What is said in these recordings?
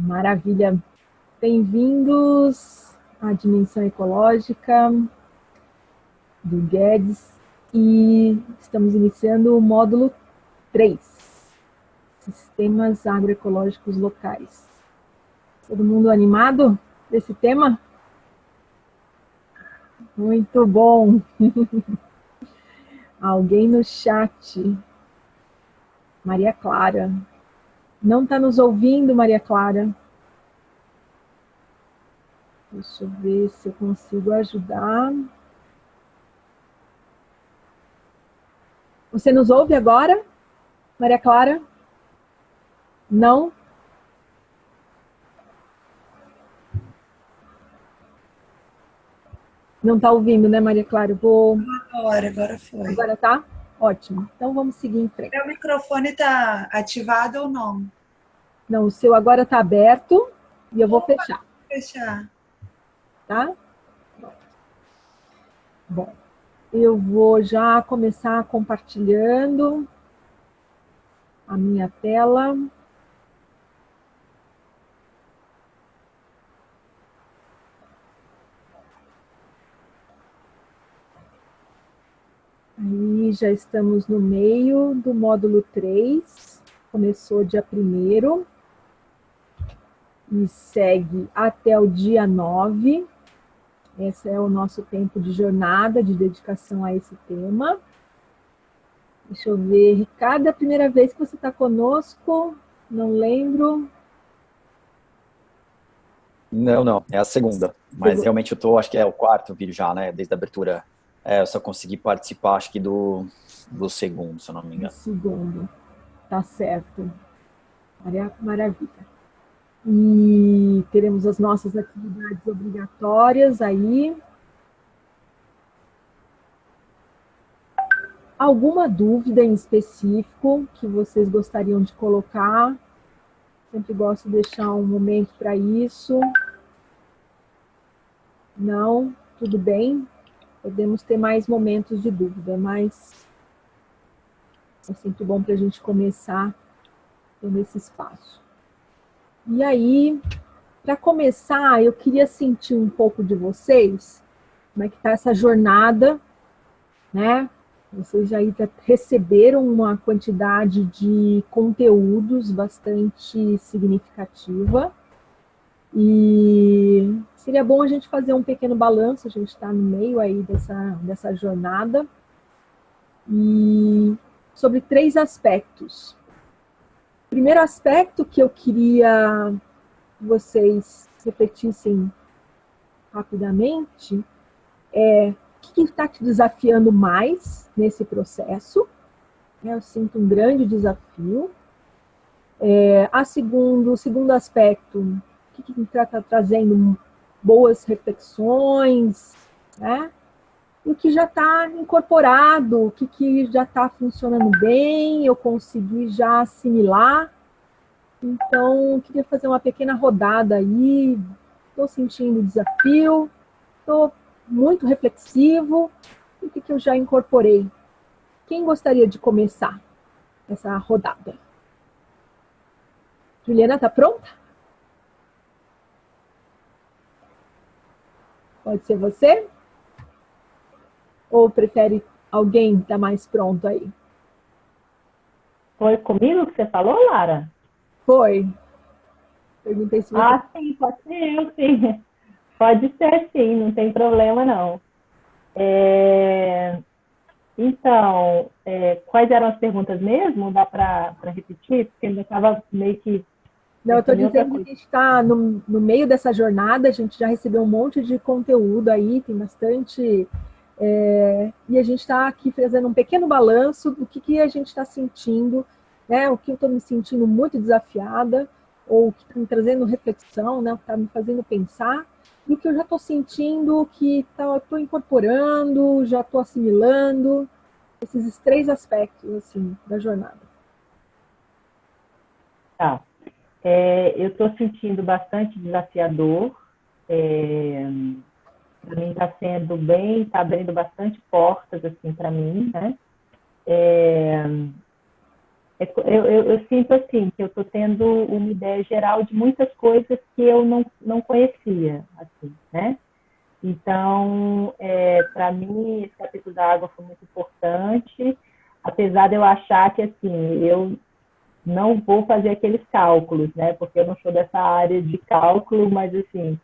Maravilha. Bem-vindos à Dimensão Ecológica do Guedes e estamos iniciando o módulo 3, Sistemas Agroecológicos Locais. Todo mundo animado desse tema? Muito bom! Alguém no chat, Maria Clara. Não está nos ouvindo, Maria Clara? Deixa eu ver se eu consigo ajudar. Você nos ouve agora, Maria Clara? Não? Não está ouvindo, né, Maria Clara? Agora foi. Agora tá? Ótimo. Então vamos seguir em frente. Meu microfone está ativado ou não? Não, o seu agora está aberto e eu vou fechar. Vou fechar. Tá? Bom, eu vou já começar compartilhando a minha tela. Aí já estamos no meio do módulo 3, começou dia 1º e segue até o dia 9. Esse é o nosso tempo de jornada, de dedicação a esse tema. Deixa eu ver, Ricardo, é a primeira vez que você está conosco? Não lembro. Não, é a segunda. Mas realmente eu tô, acho que é o quarto vídeo já, né? Desde a abertura. Eu só consegui participar, acho que do segundo, se eu não me engano. Do segundo, tá certo. Maravilha. E teremos as nossas atividades obrigatórias aí. Alguma dúvida em específico que vocês gostariam de colocar? Sempre gosto de deixar um momento para isso. Não? Tudo bem? Podemos ter mais momentos de dúvida, mas é sempre bom para a gente começar tendo esse espaço. E aí, para começar, eu queria sentir um pouco de vocês, como é que está essa jornada, né? Vocês já receberam uma quantidade de conteúdos bastante significativa e seria bom a gente fazer um pequeno balanço, a gente está no meio aí dessa jornada, e sobre 3 aspectos. O primeiro aspecto que eu queria que vocês repetissem rapidamente é o que está te desafiando mais nesse processo. Eu sinto um grande desafio. O segundo aspecto, o que está trazendo boas reflexões, né? E o que já está incorporado, o que já está funcionando bem, eu consegui já assimilar. Então, eu queria fazer uma pequena rodada aí. Estou sentindo desafio, estou muito reflexivo. O que eu já incorporei? Quem gostaria de começar essa rodada? Juliana, está pronta? Pode ser você? Ou prefere alguém que está mais pronto aí? Foi comigo que você falou, Lara? Foi. Perguntei se você... sim, pode ser eu, sim. Pode ser, sim, não tem problema, não. Então, quais eram as perguntas mesmo? Dá para repetir? Porque ainda estava meio que... Não, eu estou dizendo que a gente está no meio dessa jornada, a gente já recebeu um monte de conteúdo aí, tem bastante... e a gente está aqui fazendo um pequeno balanço do que a gente está sentindo, né? O que eu estou me sentindo muito desafiada, ou o que está me trazendo reflexão, né? O que está me fazendo pensar, e o que eu já estou sentindo que estou incorporando, já estou assimilando, esses 3 aspectos assim, da jornada. Tá. Eu estou sentindo bastante desafiador. Para mim está sendo bem, está abrindo bastante portas assim para mim, né? Eu sinto assim, que eu estou tendo uma ideia geral de muitas coisas que eu não conhecia, assim, né? Então, para mim, esse capítulo da água foi muito importante, apesar de eu achar que, assim, eu não vou fazer aqueles cálculos, né? Porque eu não sou dessa área de cálculo, mas, assim,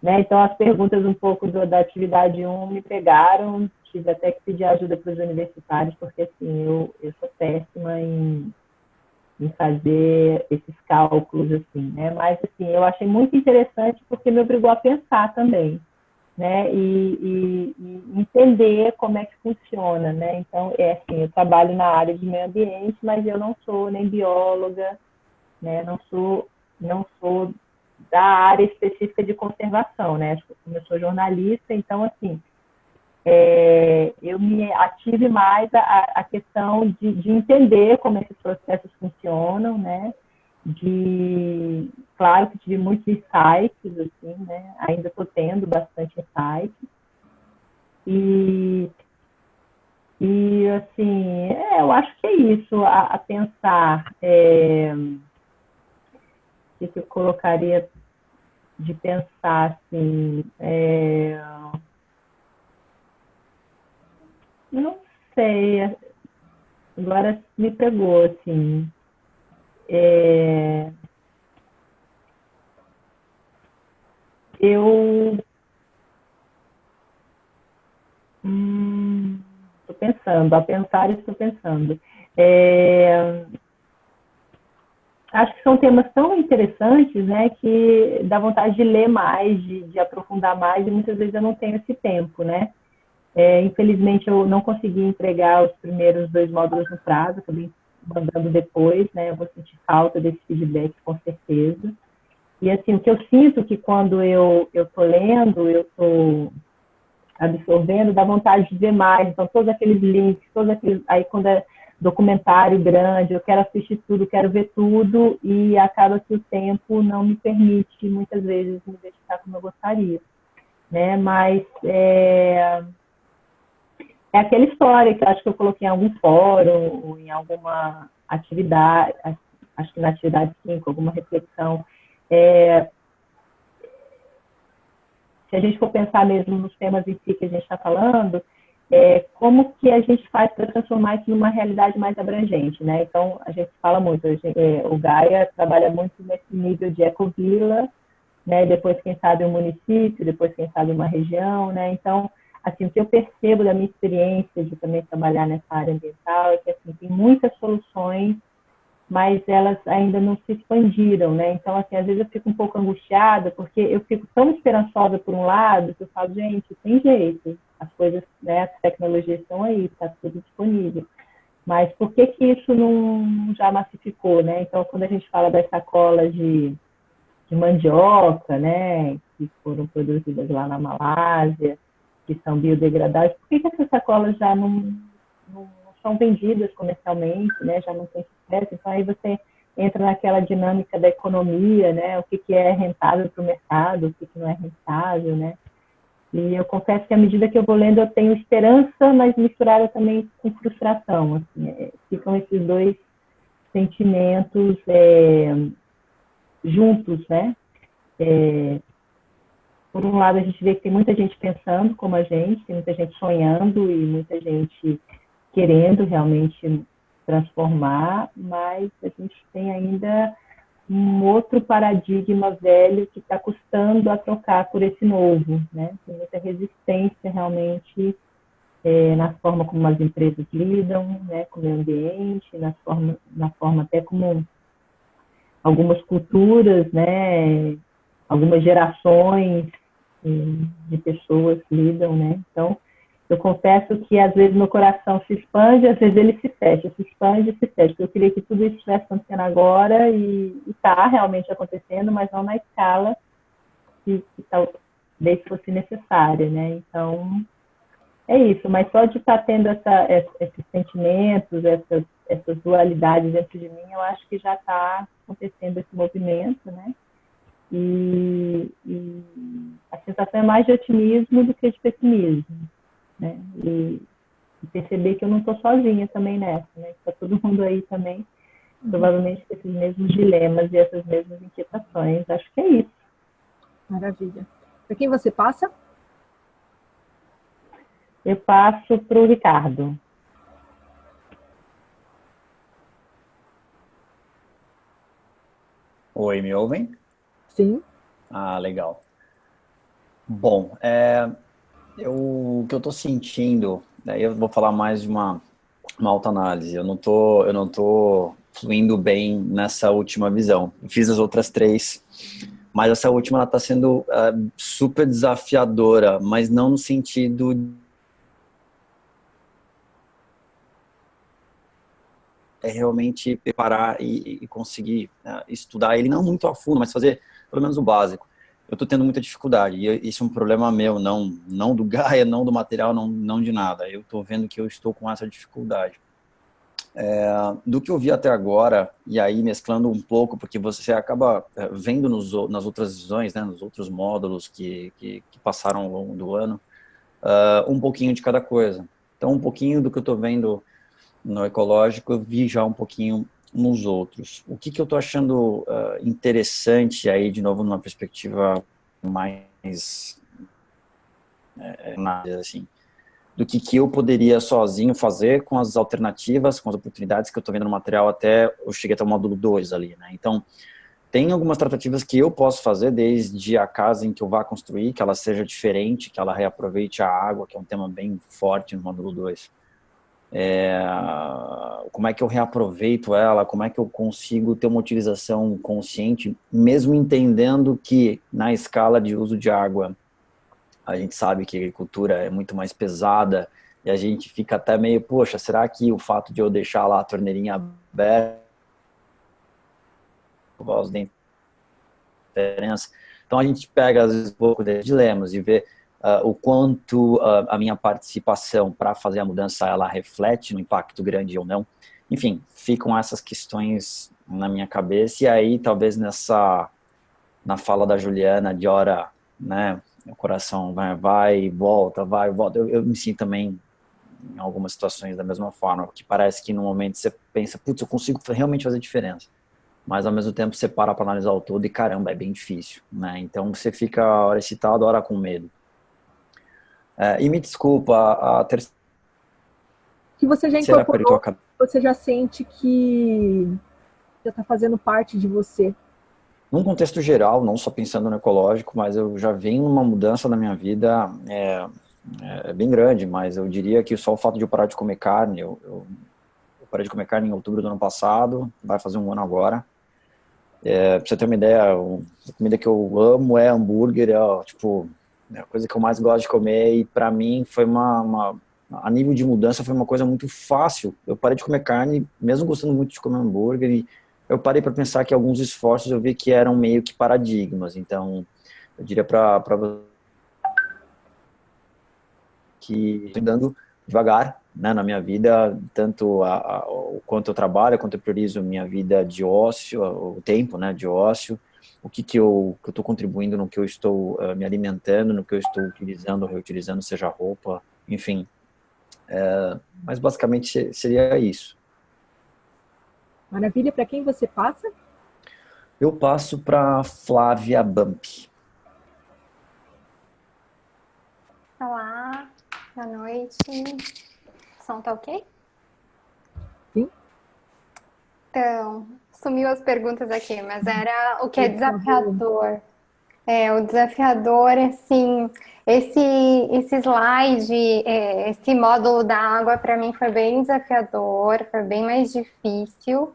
né? Então, as perguntas um pouco da atividade 1 me pegaram, tive até que pedir ajuda para os universitários, porque, assim, eu sou péssima em fazer esses cálculos, assim, né? Mas, assim, eu achei muito interessante porque me obrigou a pensar também, né? E entender como é que funciona, né? Então, assim, eu trabalho na área de meio ambiente, mas eu não sou nem bióloga, né? Não sou da área específica de conservação, né? Como eu sou jornalista, então, assim, eu me ative mais a questão de entender como esses processos funcionam, né? Claro que tive muitos insights, assim, né? Ainda estou tendo bastante insights. E assim, eu acho que é isso, a pensar. O que eu colocaria de pensar, assim, não sei, agora me pegou, assim. Eu estou pensando, a pensar estou pensando. Acho que são temas tão interessantes, né, que dá vontade de ler mais, de aprofundar mais, e muitas vezes eu não tenho esse tempo, né? Infelizmente, eu não consegui entregar os primeiros 2 módulos no prazo, acabei mandando depois, né? Eu vou sentir falta desse feedback, com certeza. E, assim, o que eu sinto que quando eu estou lendo, eu estou absorvendo, dá vontade de ver mais. Então, todos aqueles links, aí quando é documentário grande, eu quero assistir tudo, quero ver tudo, e acaba que o tempo não me permite, muitas vezes, me dedicar como eu gostaria, né? Mas é aquela história que eu acho que eu coloquei em algum fórum, ou em alguma atividade, acho que na atividade 5, alguma reflexão. Se a gente for pensar mesmo nos temas em si que a gente está falando, como que a gente faz para transformar isso numa realidade mais abrangente, né? Então, a gente fala muito, o Gaia trabalha muito nesse nível de ecovila, né? Depois, quem sabe, um município, depois, quem sabe, uma região, né? Então, assim, o que eu percebo da minha experiência de também trabalhar nessa área ambiental é que, assim, tem muitas soluções, mas elas ainda não se expandiram, né? Então, assim, às vezes eu fico um pouco angustiada, porque eu fico tão esperançosa por um lado, que eu falo, gente, tem jeito, as coisas, né, as tecnologias estão aí, está tudo disponível. Mas por que que isso não já massificou, né? Então, quando a gente fala das sacolas de mandioca, né, que foram produzidas lá na Malásia, que são biodegradáveis, por que que essas sacolas já não são vendidas comercialmente, né, já não tem sucesso? Então, aí você entra naquela dinâmica da economia, né, o que que é rentável para o mercado, o que que não é rentável, né? E eu confesso que à medida que eu vou lendo, eu tenho esperança, mas misturada também com frustração, assim, ficam esses dois sentimentos juntos, né? Por um lado, a gente vê que tem muita gente pensando como a gente, tem muita gente sonhando e muita gente querendo realmente transformar, mas a gente tem ainda um outro paradigma velho que está custando a trocar por esse novo, né? Tem muita resistência realmente na forma como as empresas lidam, né, com o meio ambiente, na forma até como algumas culturas, né, algumas gerações de pessoas lidam, né? Então, eu confesso que às vezes meu coração se expande, às vezes ele se fecha, se expande e se fecha. Eu queria que tudo isso estivesse acontecendo agora e está realmente acontecendo, mas não na escala que talvez fosse necessária, né? Então, é isso. Mas só de estar tendo esses sentimentos, essas dualidades dentro de mim, eu acho que já está acontecendo esse movimento, né? E a sensação é mais de otimismo do que de pessimismo, né? E perceber que eu não estou sozinha também nessa, né? Está todo mundo aí também provavelmente com esses mesmos dilemas e essas mesmas inquietações. Acho que é isso. Maravilha. Para quem você passa? Eu passo para o Ricardo. Oi, me ouvem? Sim. Ah, legal. Bom, o que eu estou sentindo, daí eu vou falar mais de uma autoanálise. Eu não tô fluindo bem nessa última visão. Eu fiz as outras três, mas essa última ela está sendo super desafiadora, mas não no sentido realmente preparar e conseguir estudar ele não muito a fundo, mas fazer pelo menos o básico. Eu estou tendo muita dificuldade, e isso é um problema meu, não do Gaia, não do material, não de nada. Eu estou vendo que eu estou com essa dificuldade. Do que eu vi até agora, e aí mesclando um pouco, porque você acaba vendo nas outras visões, né, nos outros módulos que passaram ao longo do ano, um pouquinho de cada coisa. Então, um pouquinho do que eu estou vendo no ecológico, eu vi já um pouquinho nos outros. O que eu estou achando interessante aí, de novo, numa perspectiva mais assim, do que eu poderia sozinho fazer com as alternativas, com as oportunidades que eu estou vendo no material até eu cheguei até o módulo 2 ali, né? Então, tem algumas tratativas que eu posso fazer desde a casa em que eu vá construir, que ela seja diferente, que ela reaproveite a água, que é um tema bem forte no módulo 2. Como é que eu reaproveito ela, como é que eu consigo ter uma utilização consciente, mesmo entendendo que na escala de uso de água, a gente sabe que a agricultura é muito mais pesada, e a gente fica até meio, poxa, será que o fato de eu deixar lá a torneirinha aberta faz diferença? Então a gente pega às vezes um pouco de dilemas e vê o quanto a minha participação para fazer a mudança ela reflete no impacto grande ou não. Enfim, ficam essas questões na minha cabeça, e aí talvez na fala da Juliana de hora, né, o coração vai e volta, eu me sinto também em algumas situações da mesma forma, que parece que no momento você pensa, putz, eu consigo realmente fazer diferença, mas ao mesmo tempo você para analisar o todo e caramba, é bem difícil, né? Então você fica hora excitado, hora com medo. E me desculpa, a terceira Que você já apertou a incorporou, cabeça. você já sente que já está fazendo parte de você. Num contexto geral, não só pensando no ecológico, mas eu já venho numa mudança na minha vida bem grande, mas eu diria que só o fato de eu parar de comer carne, eu parei de comer carne em outubro do ano passado, vai fazer um ano agora. Pra você ter uma ideia, a comida que eu amo é hambúrguer, tipo, é a coisa que eu mais gosto de comer, e pra mim foi a nível de mudança foi uma coisa muito fácil. Eu parei de comer carne, mesmo gostando muito de comer hambúrguer, e eu parei para pensar que alguns esforços eu vi que eram meio que paradigmas. Então, eu diria para você que estou andando devagar, né, na minha vida, tanto o quanto eu trabalho, quanto eu priorizo minha vida de ócio, o tempo, né, de ócio, o que eu estou contribuindo no que eu estou me alimentando, no que eu estou utilizando, reutilizando, seja roupa, enfim. Mas basicamente seria isso. Maravilha. Para quem você passa? Eu passo para Flávia Bump. Olá, boa noite. O som tá ok? Sim. Então, sumiu as perguntas aqui, mas era o que é Por favor. desafiador. O desafiador, assim, esse slide, esse módulo da água para mim foi bem desafiador, foi bem mais difícil.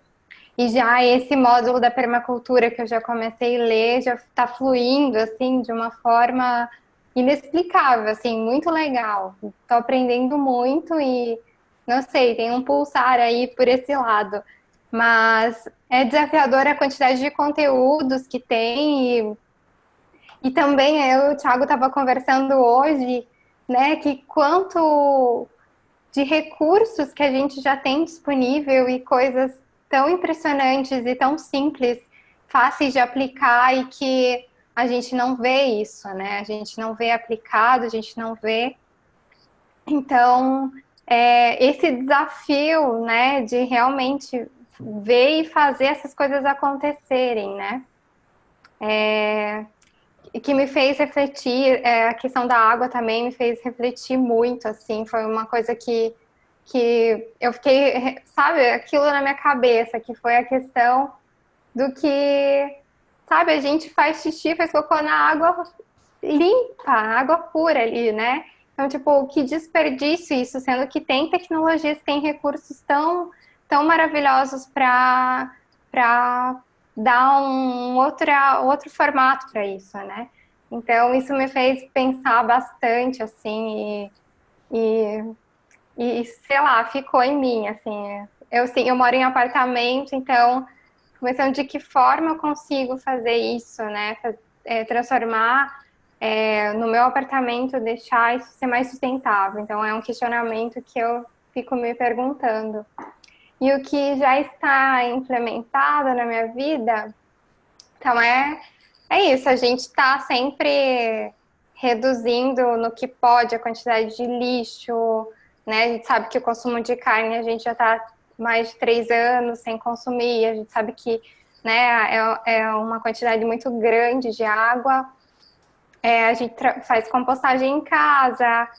E já esse módulo da permacultura que eu já comecei a ler, já está fluindo, assim, de uma forma inexplicável, assim, muito legal. Estou aprendendo muito e, não sei, tem um pulsar aí por esse lado. Mas é desafiador a quantidade de conteúdos que tem e também eu e o Thiago estava conversando hoje, né, que quanto de recursos que a gente já tem disponível e coisas tão impressionantes e tão simples, fáceis de aplicar e que a gente não vê isso, né? A gente não vê aplicado, a gente não vê. Então, esse desafio, né, de realmente ver e fazer essas coisas acontecerem, né? Que me fez refletir, a questão da água também me fez refletir muito, assim, foi uma coisa que eu fiquei, sabe, aquilo na minha cabeça, que foi a questão do que, sabe, a gente faz xixi, faz cocô na água limpa, água pura ali, né? Então, tipo, que desperdício isso, sendo que tem tecnologias, tem recursos tão maravilhosos para dar um outro formato para isso, né? Então, isso me fez pensar bastante, assim, e sei lá, ficou em mim, assim. Eu moro em apartamento, então, pensando de que forma eu consigo fazer isso, né? Transformar no meu apartamento, deixar isso ser mais sustentável. Então, é um questionamento que eu fico me perguntando. E o que já está implementado na minha vida, então é isso, a gente está sempre reduzindo no que pode a quantidade de lixo, né? A gente sabe que o consumo de carne a gente já está mais de 3 anos sem consumir, a gente sabe que, né, é uma quantidade muito grande de água. A gente faz compostagem em casa,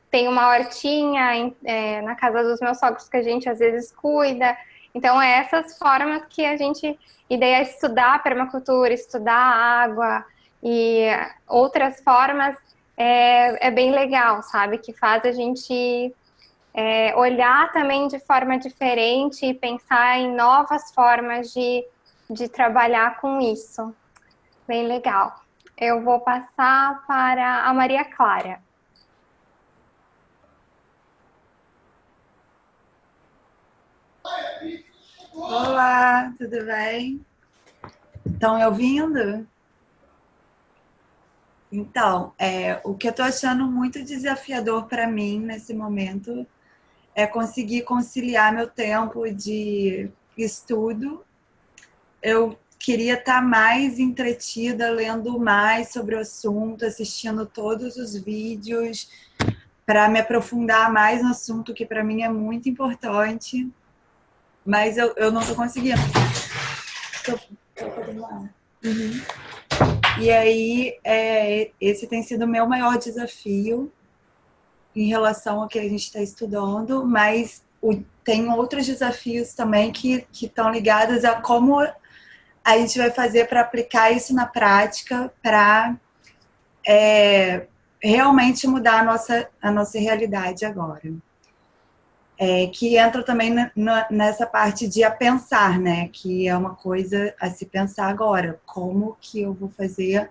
tem uma hortinha na casa dos meus sogros que a gente às vezes cuida. Então, essas formas que a gente... Ideia é estudar permacultura, estudar água e outras formas é bem legal, sabe? Que faz a gente olhar também de forma diferente e pensar em novas formas de trabalhar com isso. Bem legal. Eu vou passar para a Maria Clara. Olá, tudo bem? Estão me ouvindo? Então, o que eu estou achando muito desafiador para mim nesse momento é conseguir conciliar meu tempo de estudo. Eu queria estar mais entretida, lendo mais sobre o assunto, assistindo todos os vídeos, para me aprofundar mais no assunto, que para mim é muito importante. Mas eu não estou conseguindo. Estou fazendo lá. E aí, esse tem sido o meu maior desafio em relação ao que a gente está estudando, mas tem outros desafios também que estão ligados a como a gente vai fazer para aplicar isso na prática, para realmente mudar a nossa realidade agora. Que entra também nessa parte de a pensar, né? Que é uma coisa a se pensar agora. Como que eu vou fazer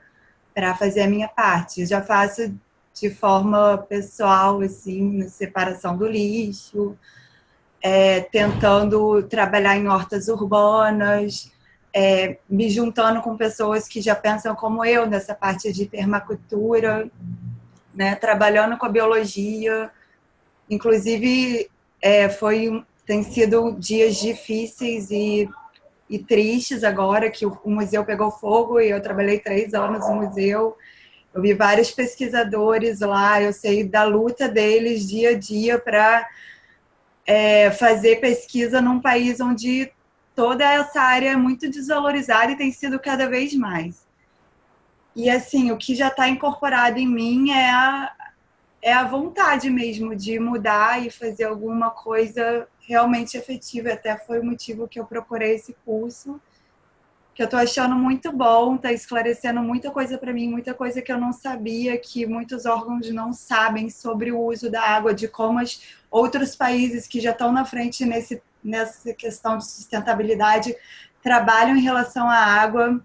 para fazer a minha parte? Eu já faço de forma pessoal, assim, na separação do lixo, tentando trabalhar em hortas urbanas, me juntando com pessoas que já pensam como eu nessa parte de permacultura, né? Trabalhando com a biologia. Inclusive, tem sido dias difíceis e tristes agora, que o museu pegou fogo e eu trabalhei 3 anos no museu. Eu vi vários pesquisadores lá, eu sei da luta deles dia a dia para fazer pesquisa num país onde toda essa área é muito desvalorizada e tem sido cada vez mais. E assim, o que já está incorporado em mim é a vontade mesmo de mudar e fazer alguma coisa realmente efetiva. Até foi o motivo que eu procurei esse curso, que eu estou achando muito bom, está esclarecendo muita coisa para mim, muita coisa que eu não sabia, que muitos órgãos não sabem sobre o uso da água, de como outros países que já estão na frente nessa questão de sustentabilidade trabalham em relação à água.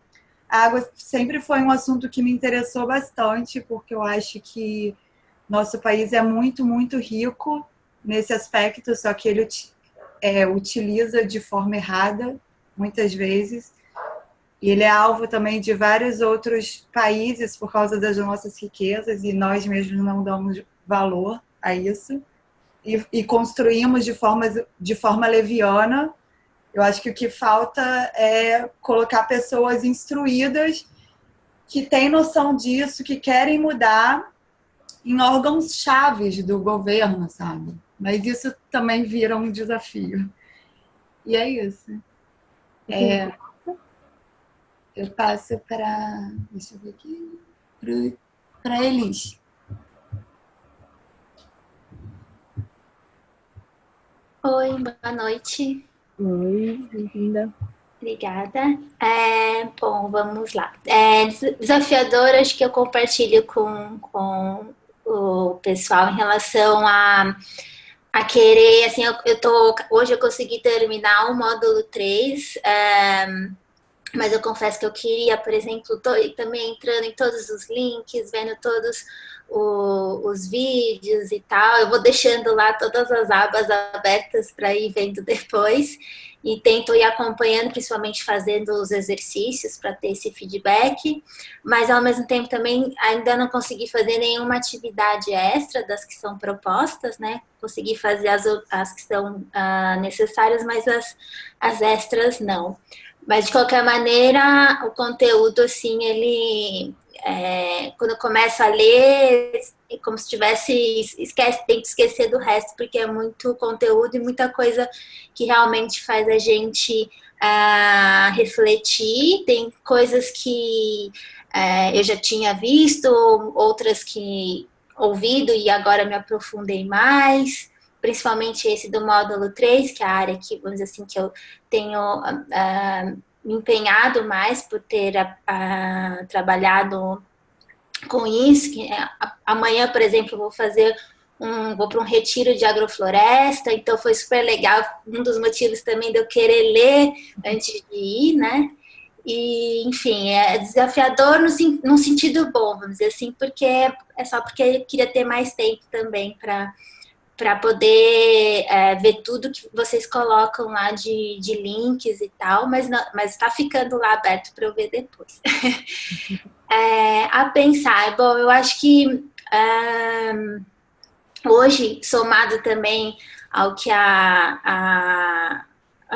A água sempre foi um assunto que me interessou bastante, porque eu acho que nosso país é muito, muito rico nesse aspecto, só que ele utiliza de forma errada, muitas vezes. E ele é alvo também de vários outros países por causa das nossas riquezas, e nós mesmos não damos valor a isso. E construímos de forma leviana. Eu acho que o que falta é colocar pessoas instruídas, que têm noção disso, que querem mudar, em órgãos chaves do governo, sabe? Mas isso também vira um desafio. E é isso. Eu passo para... Deixa eu ver aqui. Para Elis. Oi, boa noite. Oi, bem-vinda. Obrigada. Bom, vamos lá. Desafiador, acho que eu compartilho com o pessoal em relação a querer, assim, hoje eu consegui terminar o módulo 3, mas eu confesso que eu queria, por exemplo, também entrando em todos os links, vendo todos os vídeos e tal. Eu vou deixando lá todas as abas abertas para ir vendo depois e tento ir acompanhando, principalmente fazendo os exercícios para ter esse feedback, mas ao mesmo tempo também ainda não consegui fazer nenhuma atividade extra das que são propostas, né? Consegui fazer as que são necessárias, mas as extras não. Mas, de qualquer maneira, o conteúdo, assim, ele... quando eu começo a ler, é como se tem que esquecer do resto, porque é muito conteúdo e muita coisa que realmente faz a gente refletir. Tem coisas que eu já tinha visto, outras que ouvido e agora me aprofundei mais, principalmente esse do módulo 3, que é a área que, vamos dizer assim, que eu tenho me empenhado mais por ter trabalhado com isso. Que, amanhã, por exemplo, vou para um retiro de agrofloresta, então foi super legal, um dos motivos também de eu querer ler antes de ir, né? E, enfim, é desafiador num sentido bom, vamos dizer assim, porque eu queria ter mais tempo também para poder ver tudo que vocês colocam lá de links e tal, mas está ficando lá aberto para eu ver depois. A pensar, bom, eu acho que hoje, somado também ao que a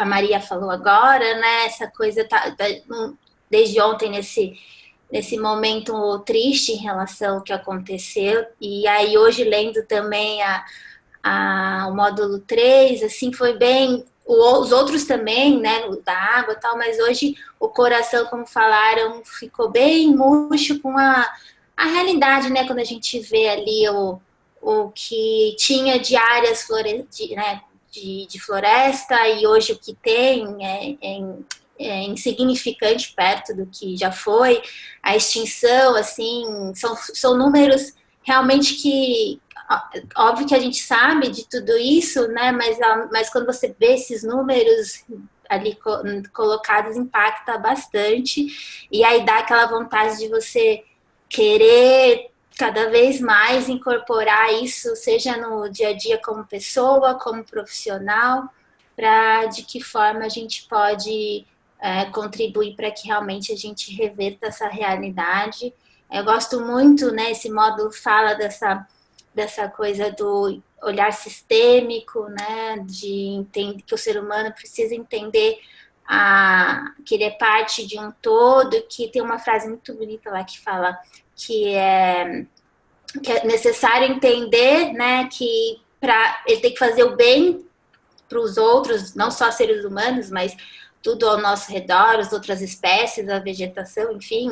Maria falou agora, né, essa coisa desde ontem nesse momento triste em relação ao que aconteceu, e aí hoje lendo também o módulo 3, assim, foi bem, os outros também, né, da água e tal, mas hoje o coração, como falaram, ficou bem murcho com a realidade, né, quando a gente vê ali o que tinha de áreas de floresta e hoje o que tem é insignificante perto do que já foi, a extinção, assim, são números realmente que... Óbvio que a gente sabe de tudo isso, né? Mas quando você vê esses números ali colocados, impacta bastante. E aí dá aquela vontade de você querer cada vez mais incorporar isso, seja no dia a dia como pessoa, como profissional, para de que forma a gente pode contribuir para que realmente a gente reverta essa realidade. Eu gosto muito, né? Esse módulo fala dessa coisa do olhar sistêmico, né, de entender que o ser humano precisa entender que ele é parte de um todo, que tem uma frase muito bonita lá que fala que é necessário entender, né, que ele tem que fazer o bem para os outros, não só seres humanos, mas tudo ao nosso redor, as outras espécies, a vegetação, enfim,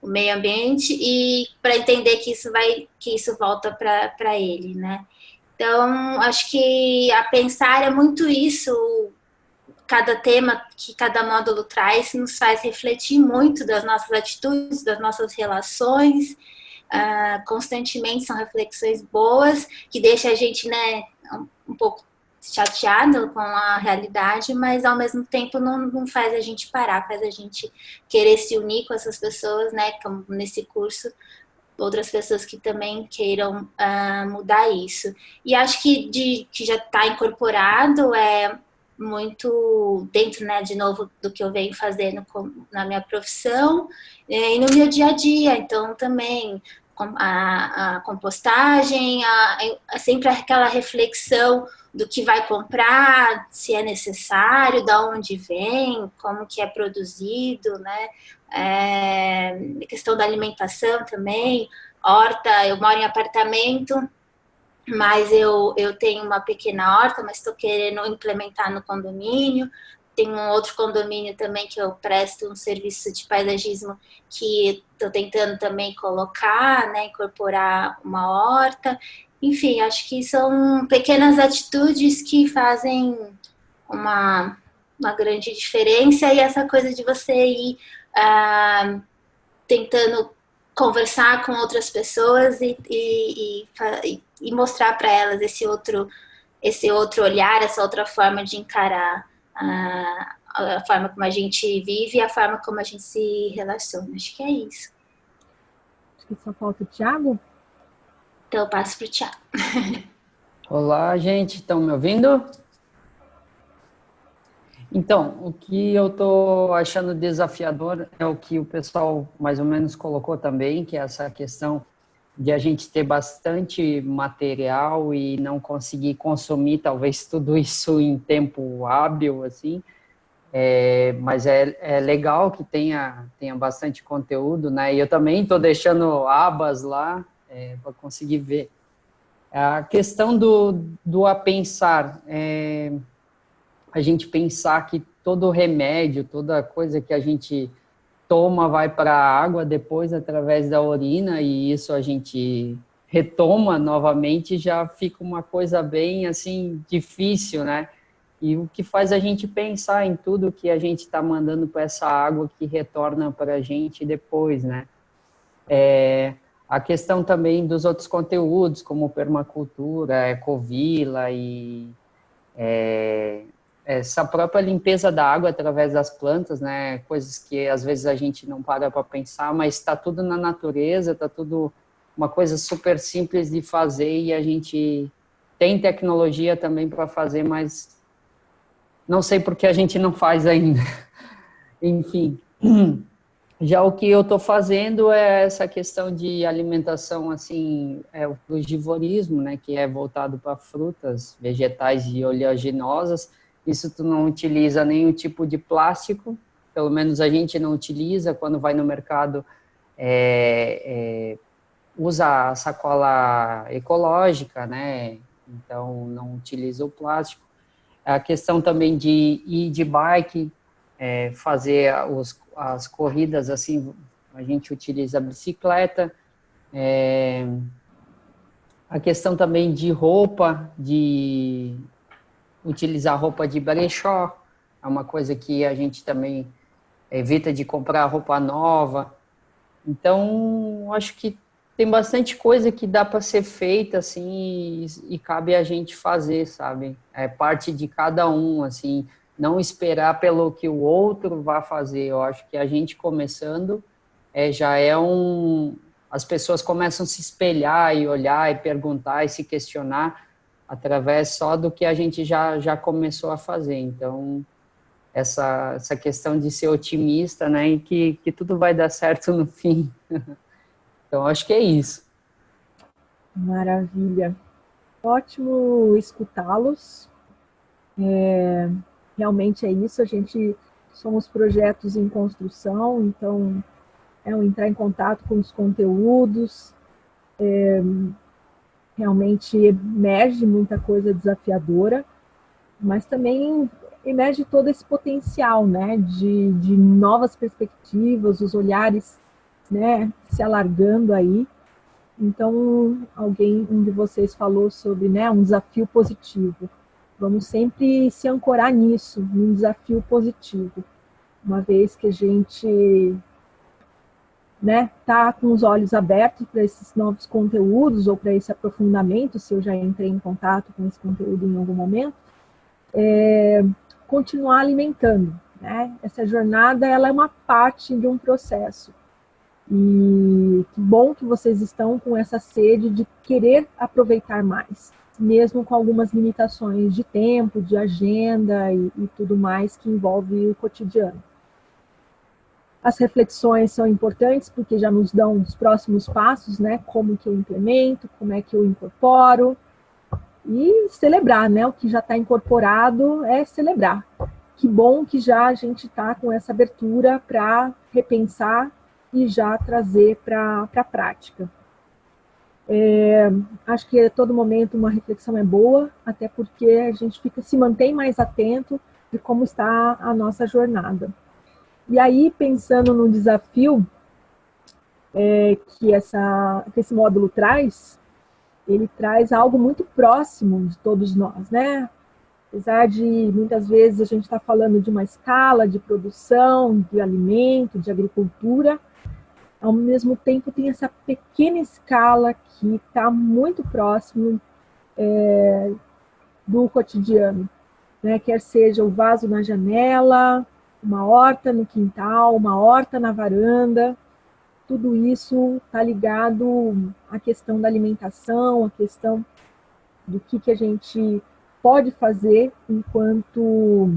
o meio ambiente, e para entender que isso volta para ele, né? Então, acho que a pensar é muito isso. Cada tema que cada módulo traz nos faz refletir muito das nossas atitudes, das nossas relações. Constantemente são reflexões boas que deixam a gente, né, um pouco chateado com a realidade, mas ao mesmo tempo não faz a gente parar, faz a gente querer se unir com essas pessoas, né, como nesse curso, outras pessoas que também queiram mudar isso. E acho que já está incorporado, muito dentro, né, de novo, do que eu venho fazendo na minha profissão e no meu dia a dia. Então, também a compostagem, sempre aquela reflexão do que vai comprar, se é necessário, de onde vem, como que é produzido, né? A questão da alimentação também, horta, eu moro em apartamento, mas eu tenho uma pequena horta, mas estou querendo implementar no condomínio. Tem um outro condomínio também que eu presto um serviço de paisagismo que estou tentando também colocar, né, incorporar uma horta. Enfim, acho que são pequenas atitudes que fazem uma grande diferença, e essa coisa de você ir tentando conversar com outras pessoas e mostrar para elas esse outro olhar, essa outra forma de encarar a forma como a gente vive e a forma como a gente se relaciona. Acho que é isso. Acho que só falta o Thiago. Então eu passo para o Thiago. Olá, gente, estão me ouvindo? Então, o que eu estou achando desafiador é o que o pessoal mais ou menos colocou também, que é essa questão de a gente ter bastante material e não conseguir consumir talvez tudo isso em tempo hábil, assim. Mas é legal que tenha bastante conteúdo, né? E eu também estou deixando abas lá para conseguir ver. A questão do a pensar, a gente pensar que todo remédio, toda coisa que a gente toma vai para a água depois através da urina, e isso a gente retoma novamente, já fica uma coisa bem assim difícil, né? E o que faz a gente pensar em tudo que a gente está mandando para essa água que retorna para a gente depois, né? A questão também dos outros conteúdos, como permacultura, ecovila e essa própria limpeza da água através das plantas, né? Coisas que às vezes a gente não para pensar, mas está tudo na natureza, está tudo uma coisa super simples de fazer, e a gente tem tecnologia também para fazer, mas não sei por que a gente não faz ainda. Enfim, já o que eu estou fazendo é essa questão de alimentação, assim, o frugivorismo, né, que é voltado para frutas, vegetais e oleaginosas. Isso tu não utiliza nenhum tipo de plástico, pelo menos a gente não utiliza. Quando vai no mercado, usa a sacola ecológica, né, então não utiliza o plástico. A questão também de ir de bike, fazer as corridas, assim, a gente utiliza a bicicleta. A questão também de roupa, de utilizar roupa de brechó, é uma coisa que a gente também evita de comprar roupa nova. Então, acho que tem bastante coisa que dá para ser feita, assim, e cabe a gente fazer, sabe? É parte de cada um, assim, não esperar pelo que o outro vai fazer. Eu acho que a gente começando já é as pessoas começam a se espelhar e olhar e perguntar e se questionar através só do que a gente já começou a fazer. Então, essa questão de ser otimista, né, e que tudo vai dar certo no fim. Então, acho que é isso. Maravilha. Ótimo escutá-los. Realmente é isso, a gente somos projetos em construção, então entrar em contato com os conteúdos, realmente emerge muita coisa desafiadora, mas também emerge todo esse potencial, né, de novas perspectivas, os olhares, né, se alargando aí. Então, um de vocês falou sobre, né, um desafio positivo. Vamos sempre se ancorar nisso, num desafio positivo, uma vez que a gente, né, tá com os olhos abertos para esses novos conteúdos ou para esse aprofundamento, se eu já entrei em contato com esse conteúdo em algum momento, continuar alimentando, né? Essa jornada, ela é uma parte de um processo. E que bom que vocês estão com essa sede de querer aproveitar mais, mesmo com algumas limitações de tempo, de agenda e tudo mais que envolve o cotidiano. As reflexões são importantes porque já nos dão os próximos passos, né? Como que eu implemento, como é que eu incorporo. E celebrar, né? O que já está incorporado é celebrar. Que bom que já a gente está com essa abertura para repensar e já trazer para a prática. Acho que a todo momento uma reflexão é boa, até porque a gente se mantém mais atento de como está a nossa jornada. E aí, pensando no desafio que esse módulo traz, ele traz algo muito próximo de todos nós, né? Apesar de, muitas vezes, a gente está falando de uma escala de produção, de alimento, de agricultura, ao mesmo tempo tem essa pequena escala que está muito próximo do cotidiano, né? Quer seja o vaso na janela, uma horta no quintal, uma horta na varanda, tudo isso está ligado à questão da alimentação, à questão do que a gente pode fazer enquanto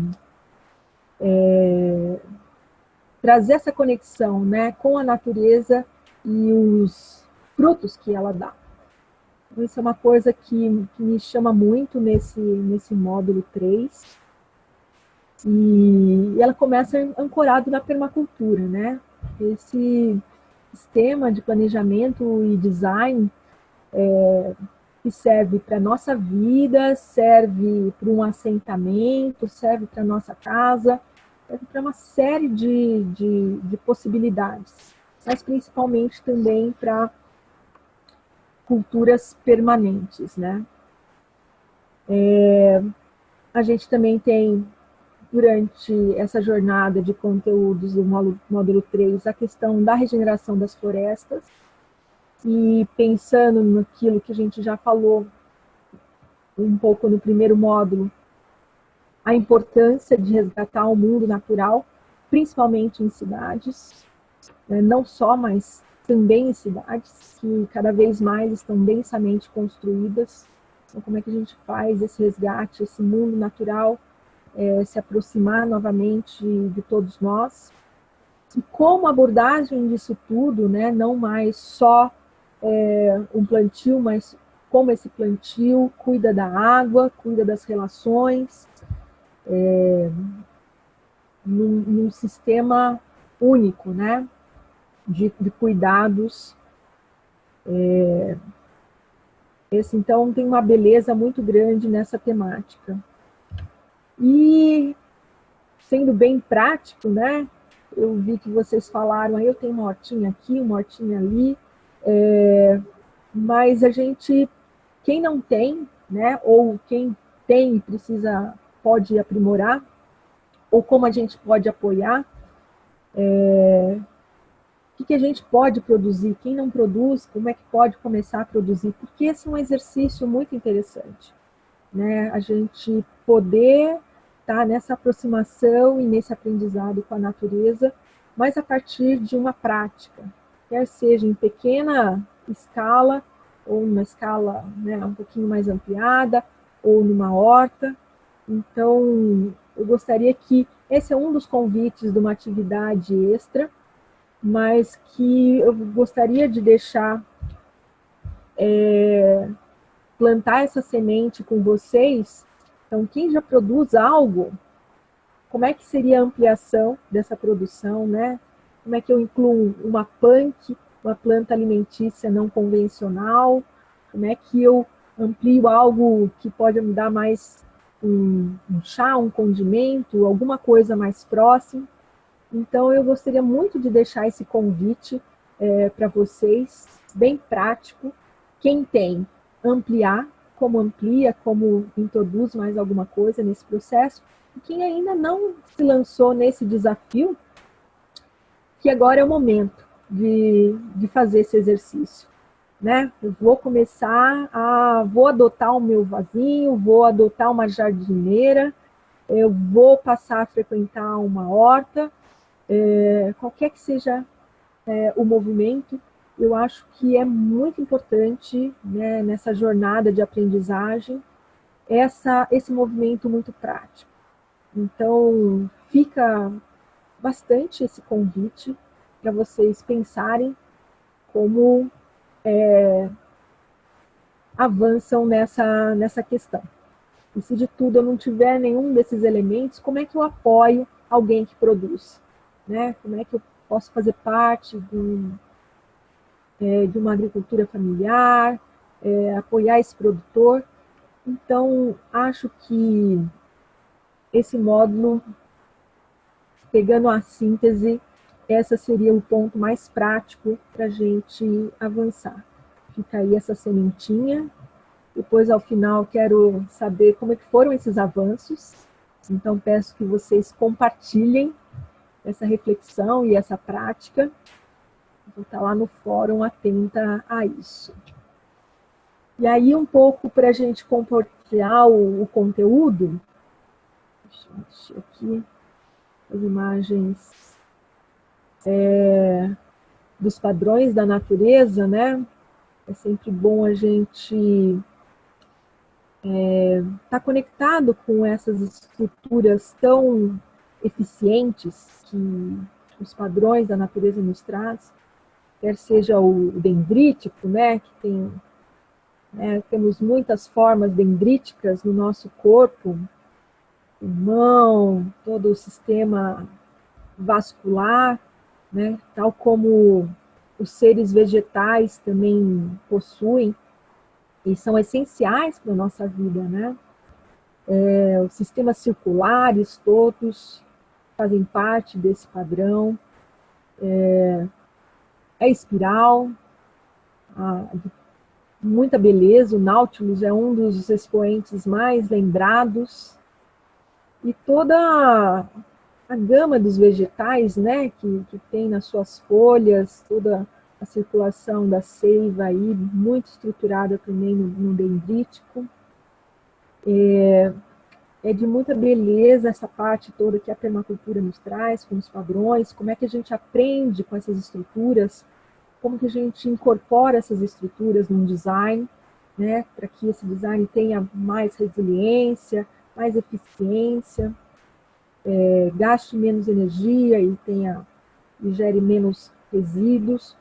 trazer essa conexão, né, com a natureza e os frutos que ela dá. Então, isso é uma coisa que me chama muito nesse módulo 3. E ela começa ancorado na permacultura, né? Esse sistema de planejamento e design que serve para a nossa vida, serve para um assentamento, serve para a nossa casa, serve para uma série de possibilidades, mas principalmente também para culturas permanentes, né? A gente também tem, durante essa jornada de conteúdos do módulo 3, a questão da regeneração das florestas, e pensando naquilo que a gente já falou um pouco no primeiro módulo, a importância de resgatar o mundo natural, principalmente em cidades, né? Não só, mas também em cidades que cada vez mais estão densamente construídas. Então, como é que a gente faz esse resgate, esse mundo natural, se aproximar novamente de todos nós? E como a abordagem disso tudo, né? Não mais só um plantio, mas como esse plantio cuida da água, cuida das relações, num sistema único, né, de cuidados. Esse, então, tem uma beleza muito grande nessa temática. E, sendo bem prático, né, eu vi que vocês falaram, aí eu tenho uma hortinha aqui, uma hortinha ali, mas a gente, quem não tem, né, ou quem tem e pode aprimorar, ou como a gente pode apoiar, o que a gente pode produzir, quem não produz, como é que pode começar a produzir, porque esse é um exercício muito interessante, né, a gente poder estar nessa aproximação e nesse aprendizado com a natureza, mas a partir de uma prática, quer seja em pequena escala, ou numa escala, né, um pouquinho mais ampliada, ou numa horta. Então, eu gostaria que esse é um dos convites de uma atividade extra, mas que eu gostaria de deixar plantar essa semente com vocês. Então, quem já produz algo, como é que seria a ampliação dessa produção, né? Como é que eu incluo uma punk, uma planta alimentícia não convencional? Como é que eu amplio algo que pode me dar mais um chá, um condimento, alguma coisa mais próxima? Então, eu gostaria muito de deixar esse convite para vocês, bem prático. Quem tem, ampliar, como amplia, como introduz mais alguma coisa nesse processo. E quem ainda não se lançou nesse desafio, que agora é o momento de fazer esse exercício, né? Eu vou vou adotar o meu vasinho, vou adotar uma jardineira, eu vou passar a frequentar uma horta, qualquer que seja o movimento, eu acho que é muito importante, né, nessa jornada de aprendizagem, esse movimento muito prático. Então, fica bastante esse convite para vocês pensarem como avançam nessa questão. E se de tudo eu não tiver nenhum desses elementos, como é que eu apoio alguém que produz? Né? Como é que eu posso fazer parte de uma agricultura familiar, apoiar esse produtor. Então, acho que esse módulo, pegando a síntese, essa seria o ponto mais prático para a gente avançar. Fica aí essa sementinha. Depois, ao final, quero saber como é que foram esses avanços. Então, peço que vocês compartilhem essa reflexão e essa prática. Vou estar lá no fórum atenta a isso. E aí, um pouco para a gente compartilhar o conteúdo. Deixa eu mexer aqui as imagens dos padrões da natureza, né? É sempre bom a gente estar conectado com essas estruturas tão eficientes que os padrões da natureza nos traz, quer seja o dendrítico, né? Que tem, temos muitas formas dendríticas no nosso corpo, pulmão, todo o sistema vascular, né? Tal como os seres vegetais também possuem e são essenciais para a nossa vida, né? Os sistemas circulares todos fazem parte desse padrão. A espiral, muita beleza, o Nautilus é um dos expoentes mais lembrados. E toda a gama dos vegetais, né, que tem nas suas folhas, toda a circulação da seiva aí, muito estruturada também no dendrítico. É de muita beleza essa parte toda que a permacultura nos traz, com os padrões, como é que a gente aprende com essas estruturas, como que a gente incorpora essas estruturas num design, né, para que esse design tenha mais resiliência, mais eficiência, gaste menos energia e gere menos resíduos.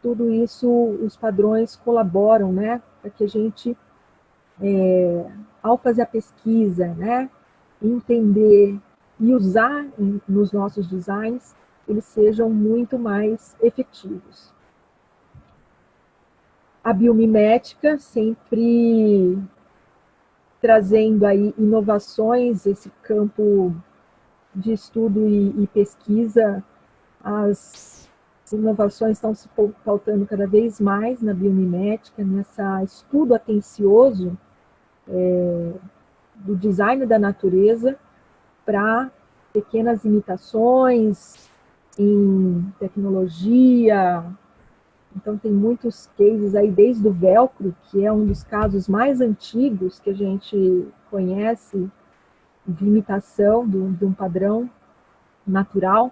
Tudo isso, os padrões colaboram, né, para que a gente, ao fazer a pesquisa, né, entender e usar nos nossos designs, eles sejam muito mais efetivos. A biomimética sempre trazendo aí inovações, esse campo de estudo e pesquisa, as inovações estão se pautando cada vez mais na biomimética, nesse estudo atencioso do design da natureza para pequenas imitações em tecnologia. Então, tem muitos cases aí, desde o velcro, que é um dos casos mais antigos que a gente conhece de imitação de um padrão natural,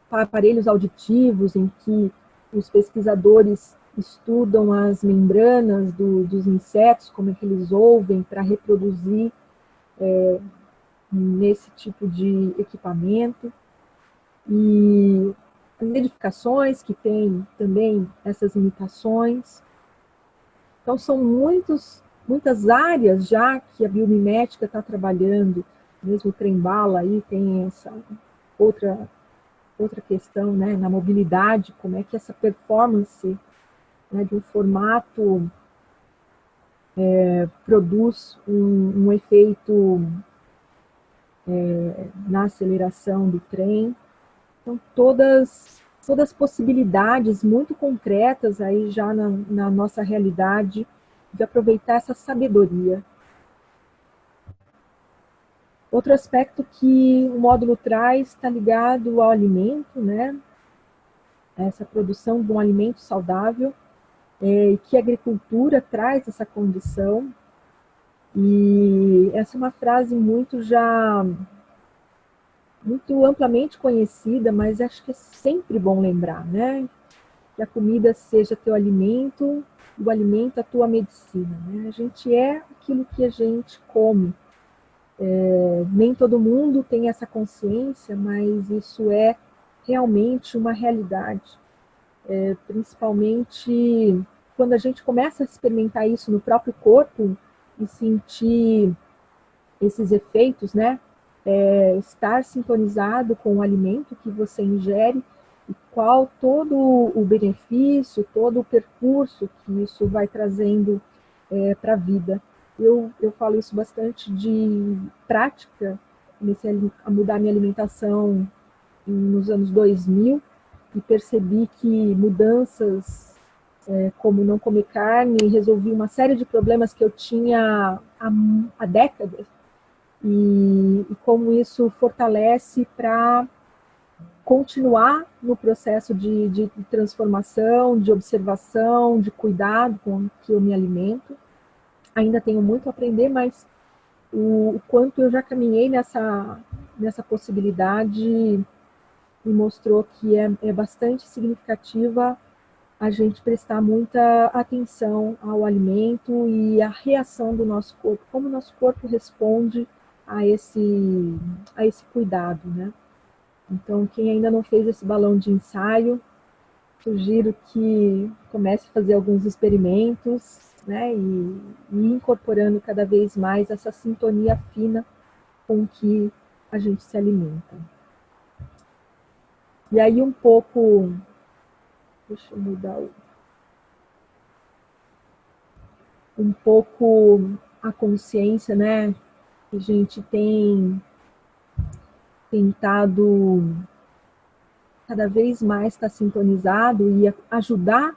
para aparelhos auditivos em que os pesquisadores estudam as membranas dos insetos, como é que eles ouvem, para reproduzir nesse tipo de equipamento. E as edificações que têm também essas imitações. Então, são muitas áreas já que a biomimética está trabalhando. Mesmo o trem-bala aí tem essa outra questão, né, na mobilidade, como é que essa performance, né, de um formato produz um efeito na aceleração do trem. Então, todas possibilidades muito concretas aí já na nossa realidade de aproveitar essa sabedoria. Outro aspecto que o módulo traz está ligado ao alimento, né? Essa produção de um alimento saudável, e que a agricultura traz essa condição. E essa é uma frase muito amplamente conhecida, mas acho que é sempre bom lembrar, né? Que a comida seja teu alimento, e o alimento a tua medicina, né? A gente é aquilo que a gente come. Nem todo mundo tem essa consciência, mas isso é realmente uma realidade. Principalmente quando a gente começa a experimentar isso no próprio corpo e sentir esses efeitos, né? Estar sintonizado com o alimento que você ingere e qual todo o benefício, todo o percurso que isso vai trazendo para a vida. Eu falo isso bastante de prática, comecei a mudar minha alimentação nos anos 2000 e percebi que mudanças como não comer carne resolvi uma série de problemas que eu tinha há décadas e como isso fortalece para continuar no processo de transformação, de observação, de cuidado com o que eu me alimento. Ainda tenho muito a aprender, mas o quanto eu já caminhei nessa possibilidade me mostrou que é bastante significativa a gente prestar muita atenção ao alimento e à reação do nosso corpo, como o nosso corpo responde a esse cuidado, né? Então, quem ainda não fez esse balão de ensaio, sugiro que comece a fazer alguns experimentos, né, e incorporando cada vez mais essa sintonia fina com que a gente se alimenta. E aí um pouco, deixa eu mudar um pouco a consciência, né, que a gente tem tentado cada vez mais estar sintonizado e ajudar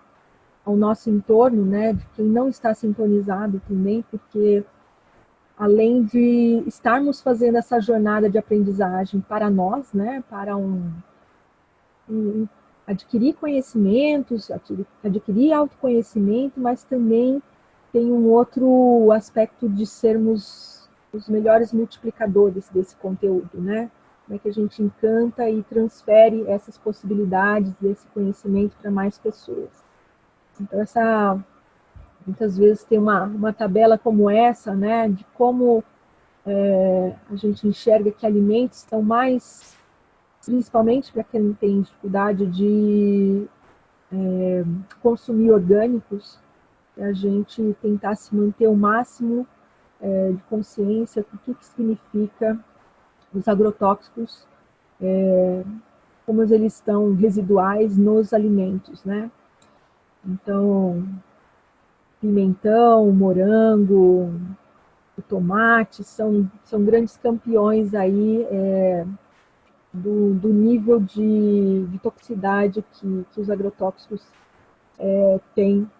ao nosso entorno, né, de quem não está sintonizado também, porque além de estarmos fazendo essa jornada de aprendizagem para nós, né, para adquirir conhecimentos, adquirir autoconhecimento, mas também tem um outro aspecto de sermos os melhores multiplicadores desse conteúdo, né? Como é que a gente encanta e transfere essas possibilidades e esse conhecimento para mais pessoas. Então, muitas vezes tem uma tabela como essa, né, de como a gente enxerga que alimentos estão mais, principalmente para quem tem dificuldade de consumir orgânicos, a gente tentar se manter o máximo de consciência do que significa os agrotóxicos, como eles estão residuais nos alimentos, né? Então, pimentão, morango, o tomate são grandes campeões aí do nível de toxicidade que os agrotóxicos têm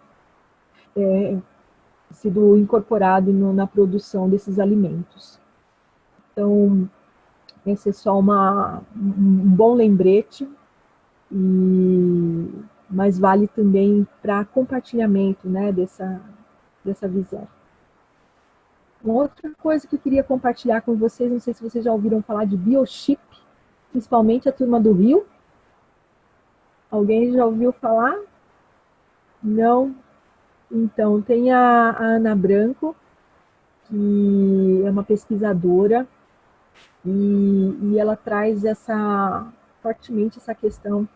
sido incorporado na produção desses alimentos. Então, esse é só um bom lembrete, mas vale também para compartilhamento, né, dessa visão. Uma outra coisa que eu queria compartilhar com vocês, não sei se vocês já ouviram falar de biochip, principalmente a turma do Rio. Alguém já ouviu falar? Não? Então, tem a Ana Branco, que é uma pesquisadora, e ela traz fortemente essa questão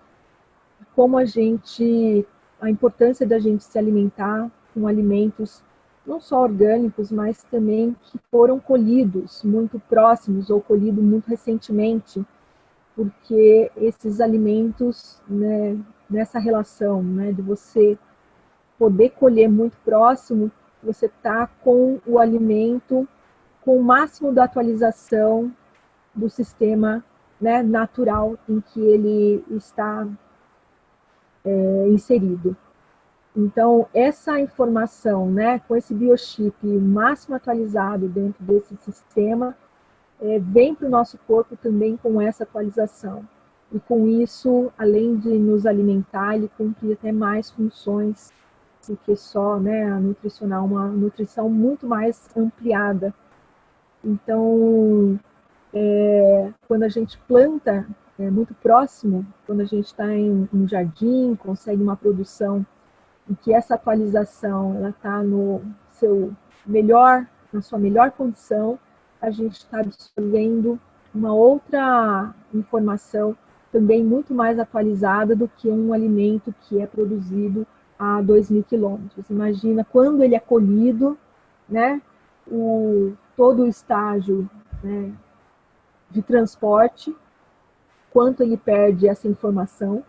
de como a importância da gente se alimentar com alimentos não só orgânicos, mas também que foram colhidos muito próximos ou colhidos muito recentemente, porque esses alimentos, né, nessa relação, né, de você poder colher muito próximo, você está com o alimento com o máximo da atualização do sistema, né, natural em que ele está inserido. Então, essa informação, né, com esse biochip máximo atualizado dentro desse sistema, vem para o nosso corpo também com essa atualização. E com isso, além de nos alimentar, ele cumpre até mais funções do que só, né, a nutricional, uma nutrição muito mais ampliada. Então, quando a gente planta muito próximo, quando a gente está em um jardim, consegue uma produção em que essa atualização ela está na sua melhor condição, a gente está absorvendo uma outra informação também muito mais atualizada do que um alimento que é produzido a 2.000 quilômetros. Imagina quando ele é colhido, né, todo o estágio, né, de transporte, quanto ele perde essa informação,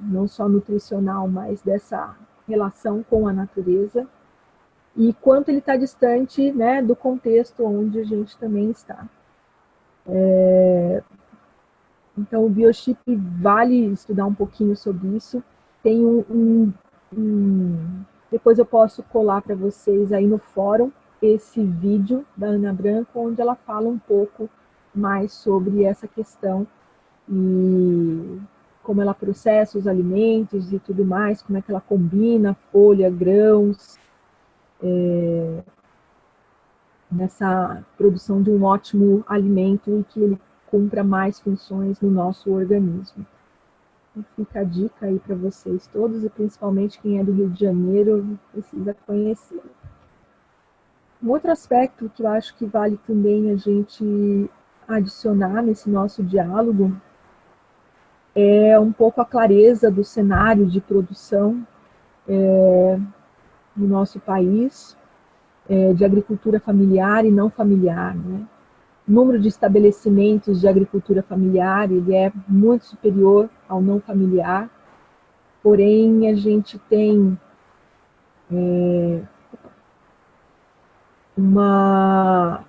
não só nutricional, mas dessa relação com a natureza, e quanto ele está distante, né, do contexto onde a gente também está. Então, o biochip vale estudar um pouquinho sobre isso. Tem depois eu posso colar para vocês aí no fórum esse vídeo da Ana Branco, onde ela fala um pouco mais sobre essa questão e como ela processa os alimentos e tudo mais, como é que ela combina folha, grãos, nessa produção de um ótimo alimento e que ele cumpra mais funções no nosso organismo. Então, fica a dica aí para vocês todos, e principalmente quem é do Rio de Janeiro precisa conhecer. Um outro aspecto que eu acho que vale também a gente adicionar nesse nosso diálogo é um pouco a clareza do cenário de produção no nosso país, de agricultura familiar e não familiar, né? O número de estabelecimentos de agricultura familiar, ele é muito superior ao não familiar, porém a gente tem uma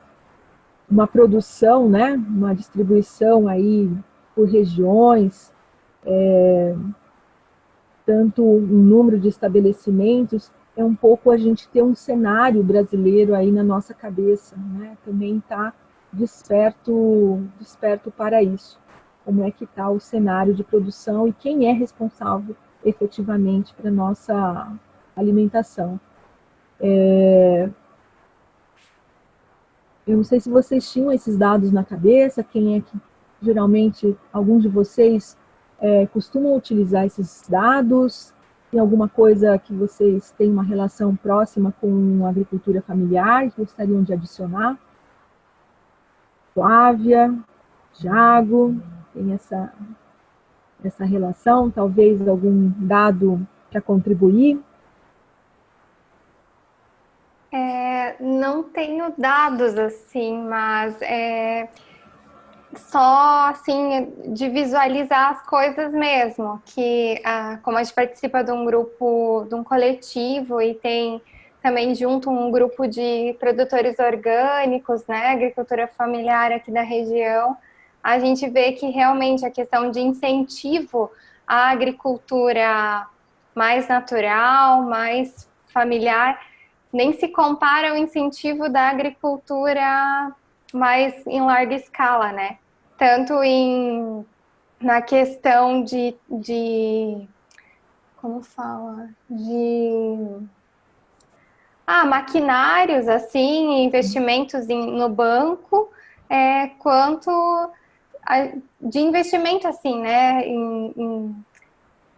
produção, né? Uma distribuição aí por regiões, tanto um número de estabelecimentos, é um pouco a gente ter um cenário brasileiro aí na nossa cabeça, né? Também está desperto para isso. Como é que está o cenário de produção e quem é responsável efetivamente para a nossa alimentação. Eu não sei se vocês tinham esses dados na cabeça, quem é que geralmente, alguns de vocês costumam utilizar esses dados? Tem alguma coisa que vocês têm uma relação próxima com a agricultura familiar que gostariam de adicionar? Flávia, Thiago, tem essa relação? Talvez algum dado para contribuir? Não tenho dados assim, mas só assim de visualizar as coisas mesmo, que como a gente participa de um grupo, de um coletivo e tem também junto um grupo de produtores orgânicos, né, agricultura familiar aqui da região, a gente vê que realmente a questão de incentivo à agricultura mais natural, mais familiar, nem se compara ao incentivo da agricultura mais em larga escala, né? Tanto na questão de como fala? Maquinários, assim, investimentos no banco, quanto de investimento, assim, né?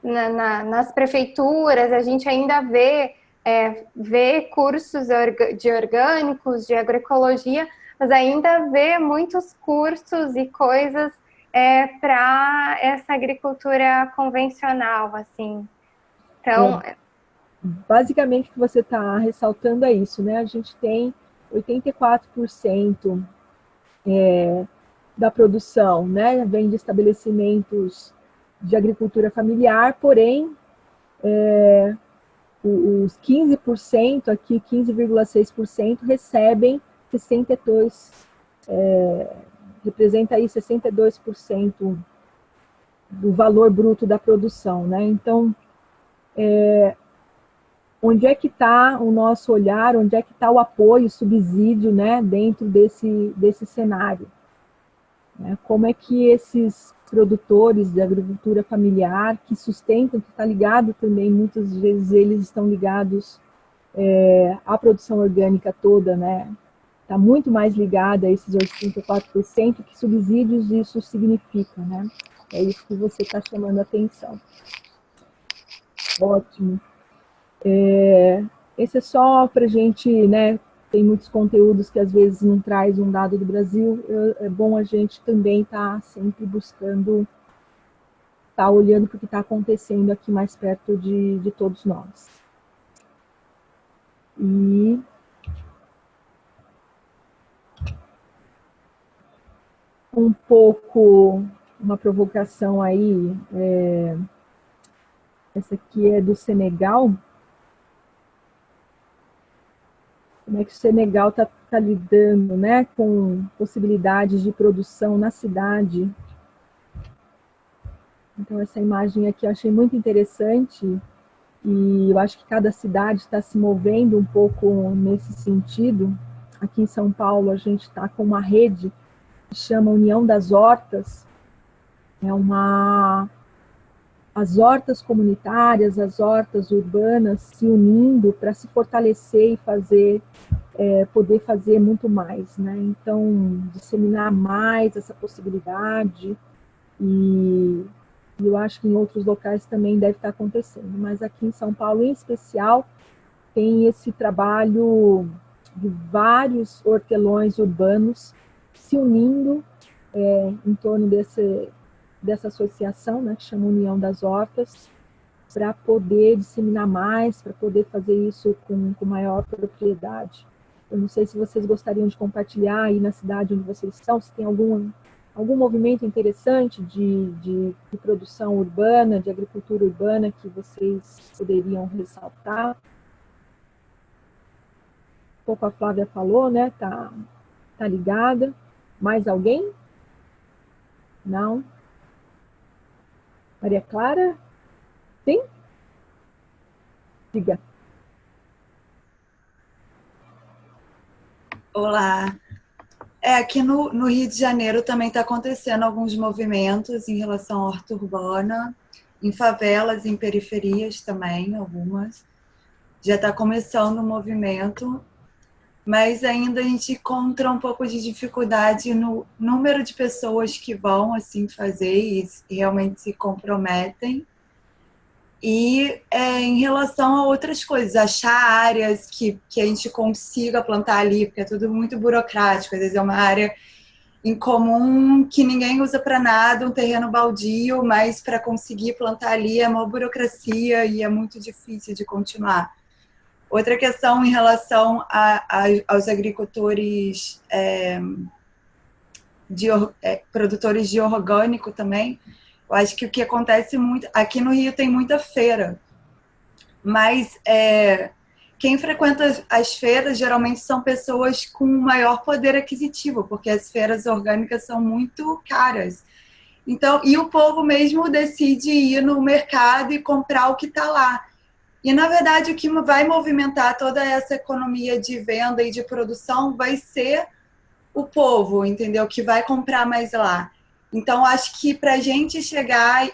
Nas prefeituras, a gente ainda vê cursos de orgânicos, de agroecologia, mas ainda vê muitos cursos e coisas para essa agricultura convencional, assim. Então, basicamente o que você está ressaltando é isso, né? A gente tem 84% da produção, né? Vem de estabelecimentos de agricultura familiar, porém os 15% aqui, 15,6% recebem 62%, representa aí 62% do valor bruto da produção, né? Então, onde é que está o nosso olhar, onde é que está o apoio, o subsídio, né, dentro desse cenário? Né? Como é que esses produtores de agricultura familiar, que sustentam, que está ligado também, muitas vezes eles estão ligados à produção orgânica toda, né? Está muito mais ligada a esses 84%, que subsídios isso significa, né? É isso que você está chamando a atenção. Ótimo. Esse é só para a gente, né? Tem muitos conteúdos que às vezes não traz um dado do Brasil. É bom a gente também estar sempre buscando, estar olhando para o que está acontecendo aqui mais perto de todos nós. E um pouco uma provocação aí, essa aqui é do Senegal. Como é que o Senegal está lidando, né, com possibilidades de produção na cidade. Então, essa imagem aqui eu achei muito interessante e eu acho que cada cidade está se movendo um pouco nesse sentido. Aqui em São Paulo, a gente está com uma rede que chama União das Hortas. As hortas comunitárias, as hortas urbanas se unindo para se fortalecer e poder fazer muito mais, né? Então, disseminar mais essa possibilidade e eu acho que em outros locais também deve estar acontecendo, mas aqui em São Paulo, em especial, tem esse trabalho de vários hortelões urbanos se unindo em torno dessa associação, né, que chama União das Hortas, para poder disseminar mais, para poder fazer isso com maior propriedade. Eu não sei se vocês gostariam de compartilhar aí na cidade onde vocês estão, se tem algum movimento interessante de produção urbana, de agricultura urbana que vocês poderiam ressaltar. Um pouco a Flávia falou, né? Tá ligada. Mais alguém? Não? Maria Clara? Sim? Diga. Olá. Aqui no Rio de Janeiro também está acontecendo alguns movimentos em relação à horta urbana, em favelas, em periferias também, algumas. Já está começando o movimento, mas ainda a gente encontra um pouco de dificuldade no número de pessoas que vão assim fazer e realmente se comprometem. E em relação a outras coisas, achar áreas que a gente consiga plantar ali, porque é tudo muito burocrático, às vezes é uma área incomum que ninguém usa para nada, um terreno baldio, mas para conseguir plantar ali é uma burocracia e é muito difícil de continuar. Outra questão em relação aos agricultores, produtores de orgânico também. Eu acho que o que acontece muito... Aqui no Rio tem muita feira, mas quem frequenta as feiras geralmente são pessoas com maior poder aquisitivo, porque as feiras orgânicas são muito caras. Então, e o povo mesmo decide ir no mercado e comprar o que está lá. E, na verdade, o que vai movimentar toda essa economia de venda e de produção vai ser o povo, entendeu? Que vai comprar mais lá. Então, acho que para a gente chegar,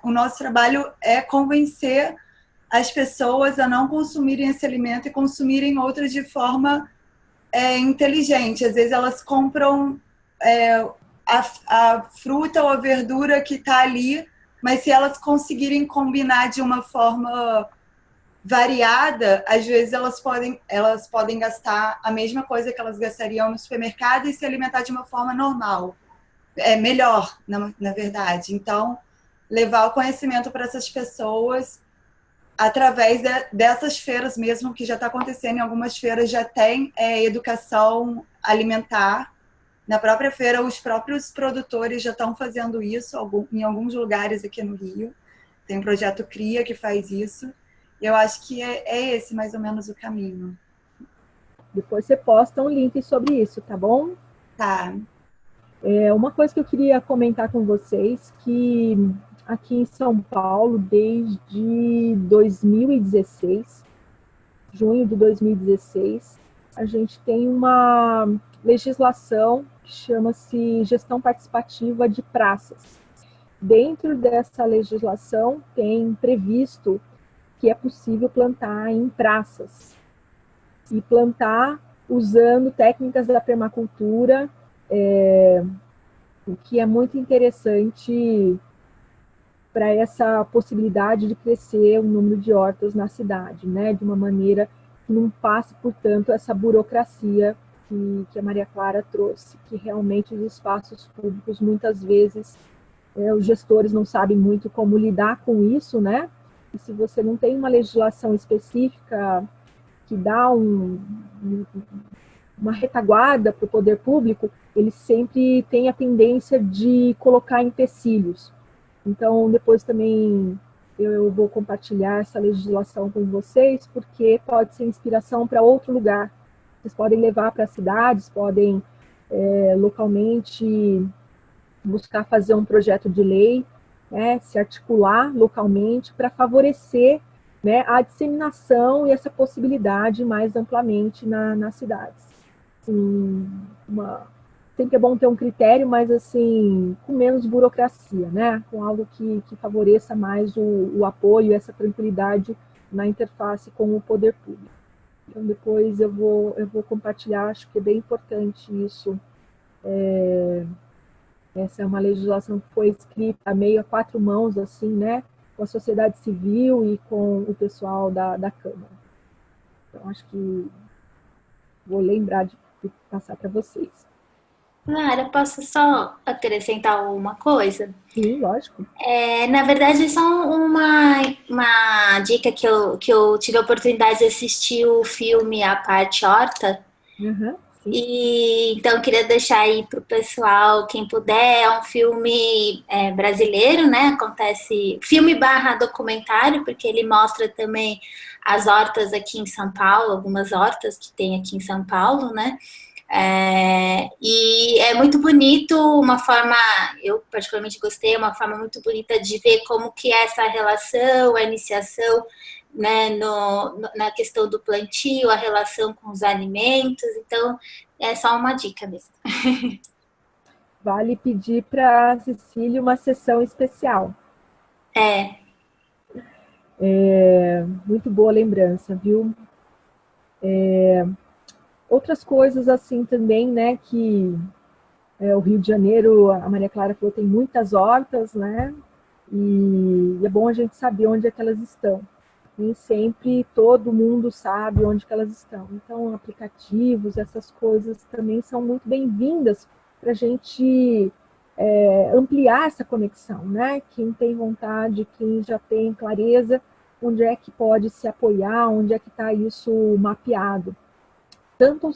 o nosso trabalho é convencer as pessoas a não consumirem esse alimento e consumirem outros de forma inteligente. Às vezes elas compram a fruta ou a verdura que está ali, mas se elas conseguirem combinar de uma forma variada, às vezes elas podem gastar a mesma coisa que elas gastariam no supermercado e se alimentar de uma forma normal. Melhor, na verdade. Então, levar o conhecimento para essas pessoas através dessas feiras mesmo, que já está acontecendo. Em algumas feiras já tem educação alimentar. Na própria feira, os próprios produtores já estão fazendo isso, em alguns lugares aqui no Rio. Tem um projeto CRIA que faz isso. E eu acho que é esse mais ou menos o caminho. Depois você posta um link sobre isso, tá bom? Tá. Uma coisa que eu queria comentar com vocês, que aqui em São Paulo, desde 2016, junho de 2016, a gente tem uma legislação que chama-se Gestão Participativa de Praças. Dentro dessa legislação tem previsto que é possível plantar em praças e plantar usando técnicas da permacultura, o que é muito interessante para essa possibilidade de crescer o número de hortas na cidade, né? De uma maneira que não passe, portanto, essa burocracia que a Maria Clara trouxe, que realmente os espaços públicos, muitas vezes, os gestores não sabem muito como lidar com isso, né? E se você não tem uma legislação específica que dá uma retaguarda para o poder público, ele sempre tem a tendência de colocar empecilhos. Então, depois também eu vou compartilhar essa legislação com vocês, porque pode ser inspiração para outro lugar. Vocês podem levar para as cidades, podem localmente buscar fazer um projeto de lei, né, se articular localmente para favorecer, né, a disseminação e essa possibilidade mais amplamente nas cidades. Assim, sempre é bom ter um critério, mas assim, com menos burocracia, né, com algo que favoreça mais o apoio, essa tranquilidade na interface com o poder público. Então, depois eu vou compartilhar, acho que é bem importante isso. Essa é uma legislação que foi escrita meio a 4 mãos, assim, né, com a sociedade civil e com o pessoal da Câmara. Então, acho que vou lembrar de passar para vocês. Clara, posso só acrescentar uma coisa? Sim, lógico. Na verdade, só uma dica que eu tive a oportunidade de assistir o filme A Parte Horta. Uhum, e então eu queria deixar aí para o pessoal, quem puder, é um filme brasileiro, né? Acontece filme / documentário, porque ele mostra também as hortas aqui em São Paulo, algumas hortas que tem aqui em São Paulo, né? E é muito bonito, uma forma, eu particularmente gostei, uma forma muito bonita de ver como que é essa relação, a iniciação, né, na questão do plantio, a relação com os alimentos. Então, é só uma dica mesmo. Vale pedir para a Cecília uma sessão especial. Muito boa lembrança, viu? Outras coisas assim também, né, que o Rio de Janeiro, a Maria Clara falou, tem muitas hortas, né, e é bom a gente saber onde é que elas estão. Nem sempre todo mundo sabe onde que elas estão. Então, aplicativos, essas coisas também são muito bem-vindas para a gente ampliar essa conexão, né? Quem tem vontade, quem já tem clareza, onde é que pode se apoiar, onde é que está isso mapeado. Tanto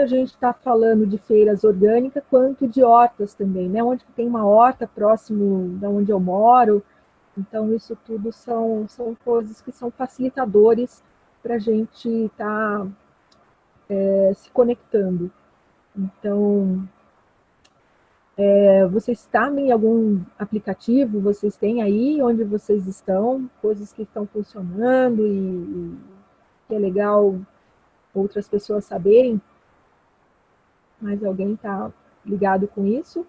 a gente está falando de feiras orgânicas, quanto de hortas também, né? Onde tem uma horta próximo de onde eu moro. Então, isso tudo são coisas que são facilitadores para a gente estar se conectando. Então, vocês estão em algum aplicativo? Vocês têm aí onde vocês estão? Coisas que estão funcionando e que é legal outras pessoas saberem? Mais alguém está ligado com isso?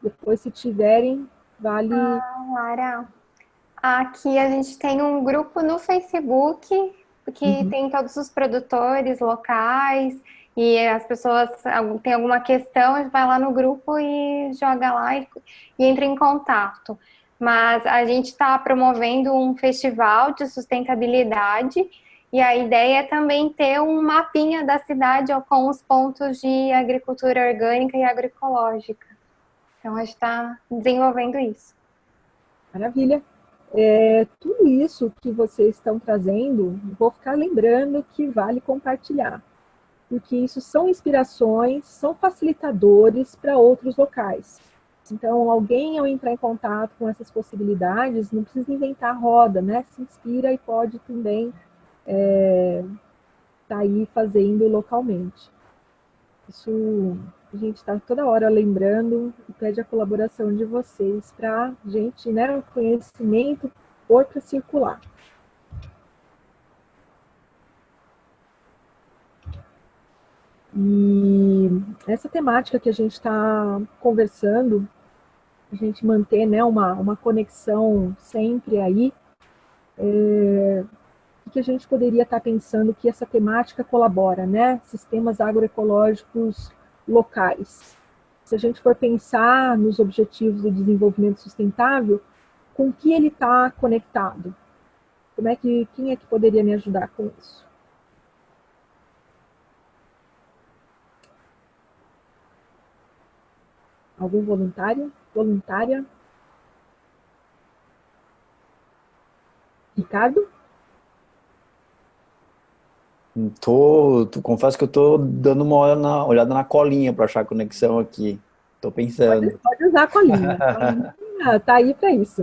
Depois, se tiverem, vale... Lara, aqui a gente tem um grupo no Facebook que tem todos os produtores locais e as pessoas têm alguma questão, vai lá no grupo e joga lá e entra em contato. Mas a gente está promovendo um festival de sustentabilidade e a ideia é também ter um mapinha da cidade com os pontos de agricultura orgânica e agroecológica. Então, a gente está desenvolvendo isso. Maravilha. Tudo isso que vocês estão trazendo, vou ficar lembrando que vale compartilhar. Porque isso são inspirações, são facilitadores para outros locais. Então, alguém, ao entrar em contato com essas possibilidades, não precisa inventar a roda, né? Se inspira e pode também tá aí fazendo localmente. Isso a gente está toda hora lembrando e pede a colaboração de vocês para a gente, né, o conhecimento pôr para circular. E essa temática que a gente está conversando, a gente manter, né, uma conexão sempre aí, que a gente poderia estar pensando que essa temática colabora, né? Sistemas agroecológicos locais. Se a gente for pensar nos objetivos do desenvolvimento sustentável, com que ele está conectado? Quem é que poderia me ajudar com isso? Algum voluntário? Voluntária? Ricardo? Confesso que eu tô dando uma olhada na colinha para achar a conexão aqui. Tô pensando. Pode usar a colinha. A colinha tá aí para isso.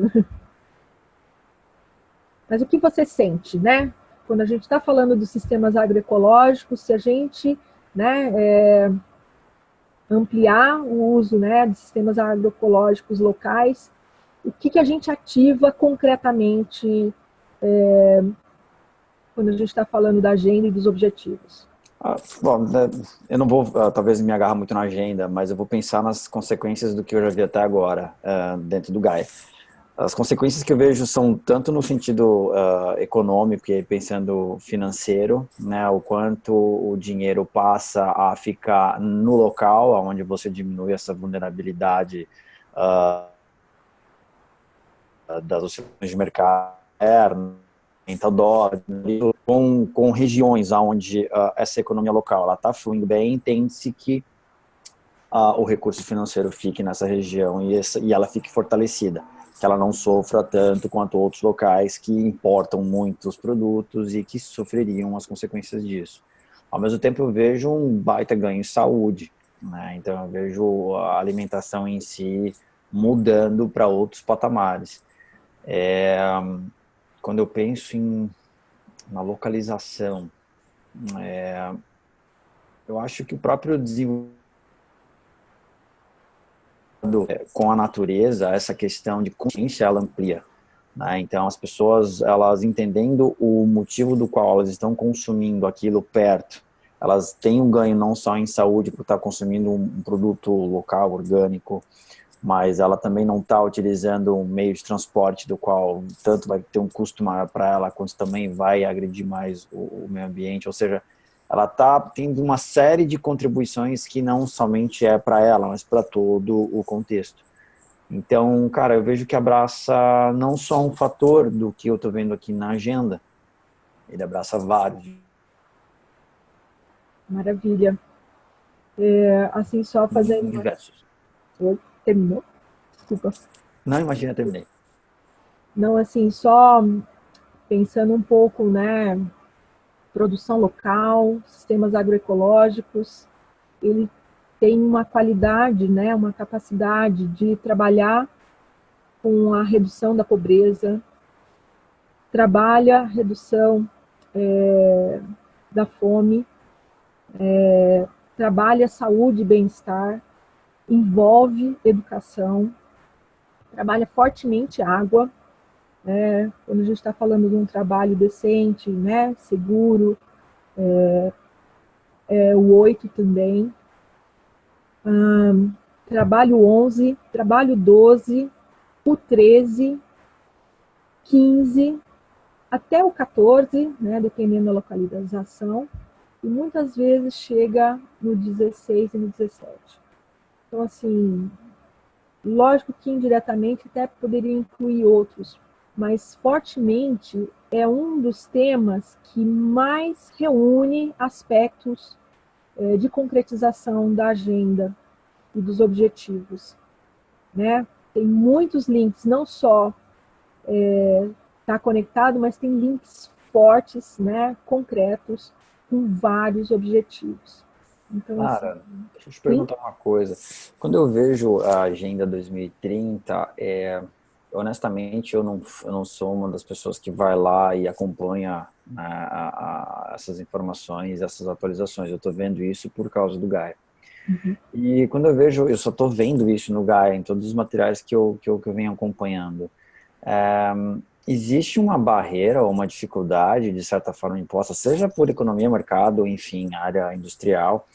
Mas o que você sente, né? Quando a gente está falando dos sistemas agroecológicos, se a gente, né, ampliar o uso, né, de sistemas agroecológicos locais, o que a gente ativa concretamente quando a gente está falando da agenda e dos objetivos? Bom, né, eu não vou, talvez, me agarrar muito na agenda, mas eu vou pensar nas consequências do que eu já vi até agora dentro do Gaia. As consequências que eu vejo são tanto no sentido econômico, e aí pensando financeiro, né, o quanto o dinheiro passa a ficar no local, onde você diminui essa vulnerabilidade das oscilações de mercado, então dólar, com regiões onde essa economia local está fluindo bem, tem-se que o recurso financeiro fique nessa região e ela fique fortalecida, que ela não sofra tanto quanto outros locais que importam muitos produtos e que sofreriam as consequências disso. Ao mesmo tempo, eu vejo um baita ganho em saúde, né? Então, eu vejo a alimentação em si mudando para outros patamares. Quando eu penso na localização, eu acho que o próprio desenvolvimento com a natureza, essa questão de consciência, ela amplia, né? Então, as pessoas, elas entendendo o motivo do qual elas estão consumindo aquilo perto, elas têm um ganho não só em saúde por estar consumindo um produto local, orgânico, mas ela também não está utilizando um meio de transporte do qual tanto vai ter um custo maior para ela, quanto também vai agredir mais o meio ambiente, ou seja, ela está tendo uma série de contribuições que não somente é para ela, mas para todo o contexto. Então, cara, eu vejo que abraça não só um fator do que eu estou vendo aqui na agenda, ele abraça vários. Maravilha. Assim, só fazendo... Diversos. Terminou? Desculpa. Não, imagina, terminei. Não, assim, só pensando um pouco, né, produção local, sistemas agroecológicos, ele tem uma qualidade, né, uma capacidade de trabalhar com a redução da pobreza, trabalha a redução da fome, trabalha saúde e bem-estar, envolve educação, trabalha fortemente água, quando a gente está falando de um trabalho decente, né, seguro, o 8 também, trabalho 11, trabalho 12, o 13, 15, até o 14, né, dependendo da localização, e muitas vezes chega no 16 e no 17. Então, assim, lógico que indiretamente até poderia incluir outros, mas fortemente é um dos temas que mais reúne aspectos de concretização da agenda e dos objetivos, né? Tem muitos links, não só está conectado, mas tem links fortes, né, concretos, com vários objetivos. Então, Cara, assim, deixa eu te perguntar uma coisa. Quando eu vejo a Agenda 2030, honestamente, eu não sou uma das pessoas que vai lá e acompanha essas informações, essas atualizações. Eu estou vendo isso por causa do Gaia. Uhum. E quando eu vejo, eu só estou vendo isso no Gaia, em todos os materiais que eu venho acompanhando. Existe uma barreira ou uma dificuldade, de certa forma, imposta, seja por economia, mercado, enfim, área industrial,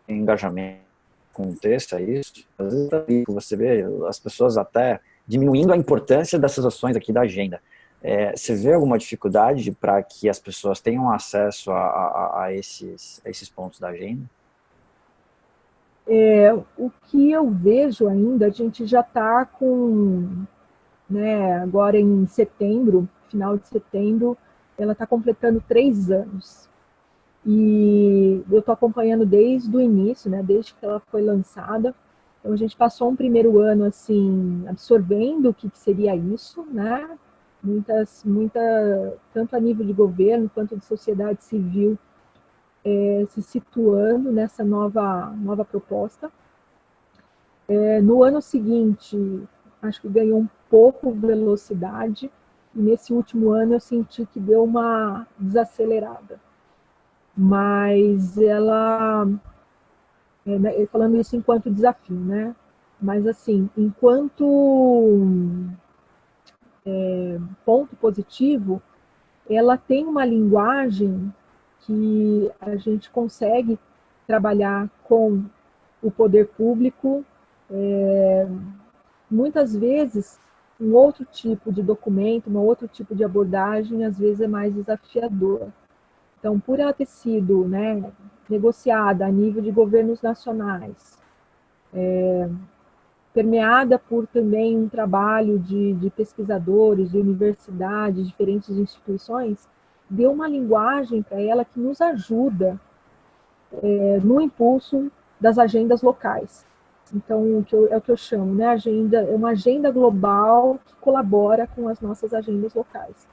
engajamento, contexto, é isso. Às vezes você vê as pessoas até diminuindo a importância dessas ações aqui da agenda. Você vê alguma dificuldade para que as pessoas tenham acesso a esses pontos da agenda? O que eu vejo ainda, a gente já está com, né, agora em setembro, final de setembro, ela está completando 3 anos. E eu estou acompanhando desde o início, né, desde que ela foi lançada. Então, a gente passou um primeiro ano, assim, absorvendo o que seria isso, né? tanto a nível de governo quanto de sociedade civil, se situando nessa nova proposta. No ano seguinte, acho que ganhou um pouco velocidade, e nesse último ano eu senti que deu uma desacelerada. Mas ela, falando isso enquanto desafio, né? Mas assim, enquanto ponto positivo, ela tem uma linguagem que a gente consegue trabalhar com o poder público. Muitas vezes, um outro tipo de documento, um outro tipo de abordagem, às vezes é mais desafiador. Então, por ela ter sido, né, negociada a nível de governos nacionais, permeada por também um trabalho de pesquisadores, de universidades, diferentes instituições, deu uma linguagem para ela que nos ajuda no impulso das agendas locais. Então, é o que eu chamo, né? É uma agenda global que colabora com as nossas agendas locais.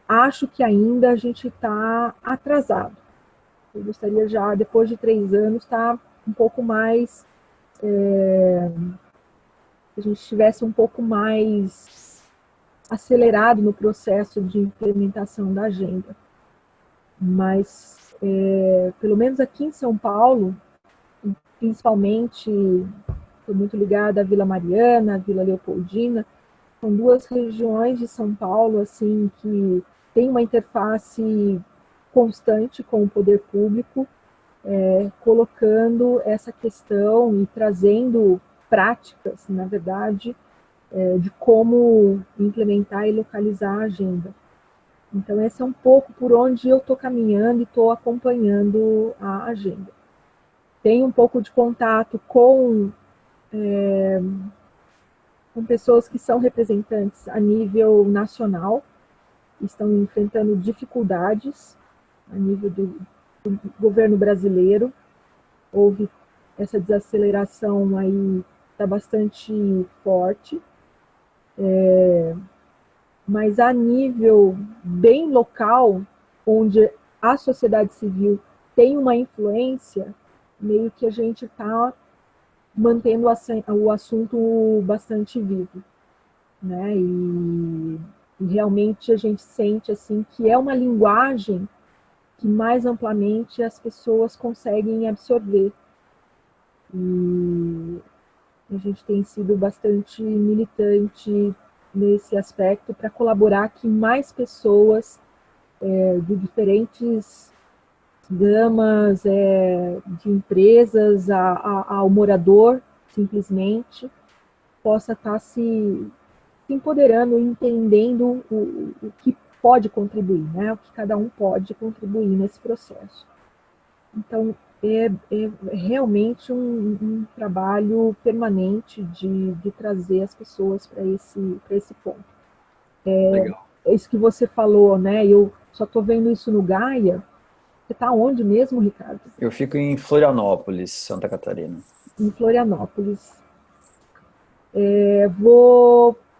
Acho que ainda a gente está atrasado. Eu gostaria já, depois de 3 anos, estar um pouco mais... que a gente estivesse um pouco mais acelerado no processo de implementação da agenda. Mas, pelo menos aqui em São Paulo, principalmente, estou muito ligada à Vila Mariana, à Vila Leopoldina, são 2 regiões de São Paulo assim, que tem uma interface constante com o poder público, colocando essa questão e trazendo práticas, na verdade, de como implementar e localizar a agenda. Então, esse é um pouco por onde eu estou caminhando e estou acompanhando a agenda. Tenho um pouco de contato com pessoas que são representantes a nível nacional, estão enfrentando dificuldades a nível do governo brasileiro. Houve essa desaceleração aí, está bastante forte, mas a nível bem local, onde a sociedade civil tem uma influência, meio que a gente está mantendo o assunto bastante vivo, né? E realmente a gente sente assim que é uma linguagem que mais amplamente as pessoas conseguem absorver. E a gente tem sido bastante militante nesse aspecto para colaborar que mais pessoas de diferentes gamas, de empresas ao morador, simplesmente, possa estar se empoderando, entendendo o que pode contribuir, né? O que cada um pode contribuir nesse processo. Então, é realmente um trabalho permanente de trazer as pessoas para esse ponto. Legal. É isso que você falou, né? Eu só estou vendo isso no Gaia. Você está onde mesmo, Ricardo? Eu fico em Florianópolis, Santa Catarina. Em Florianópolis.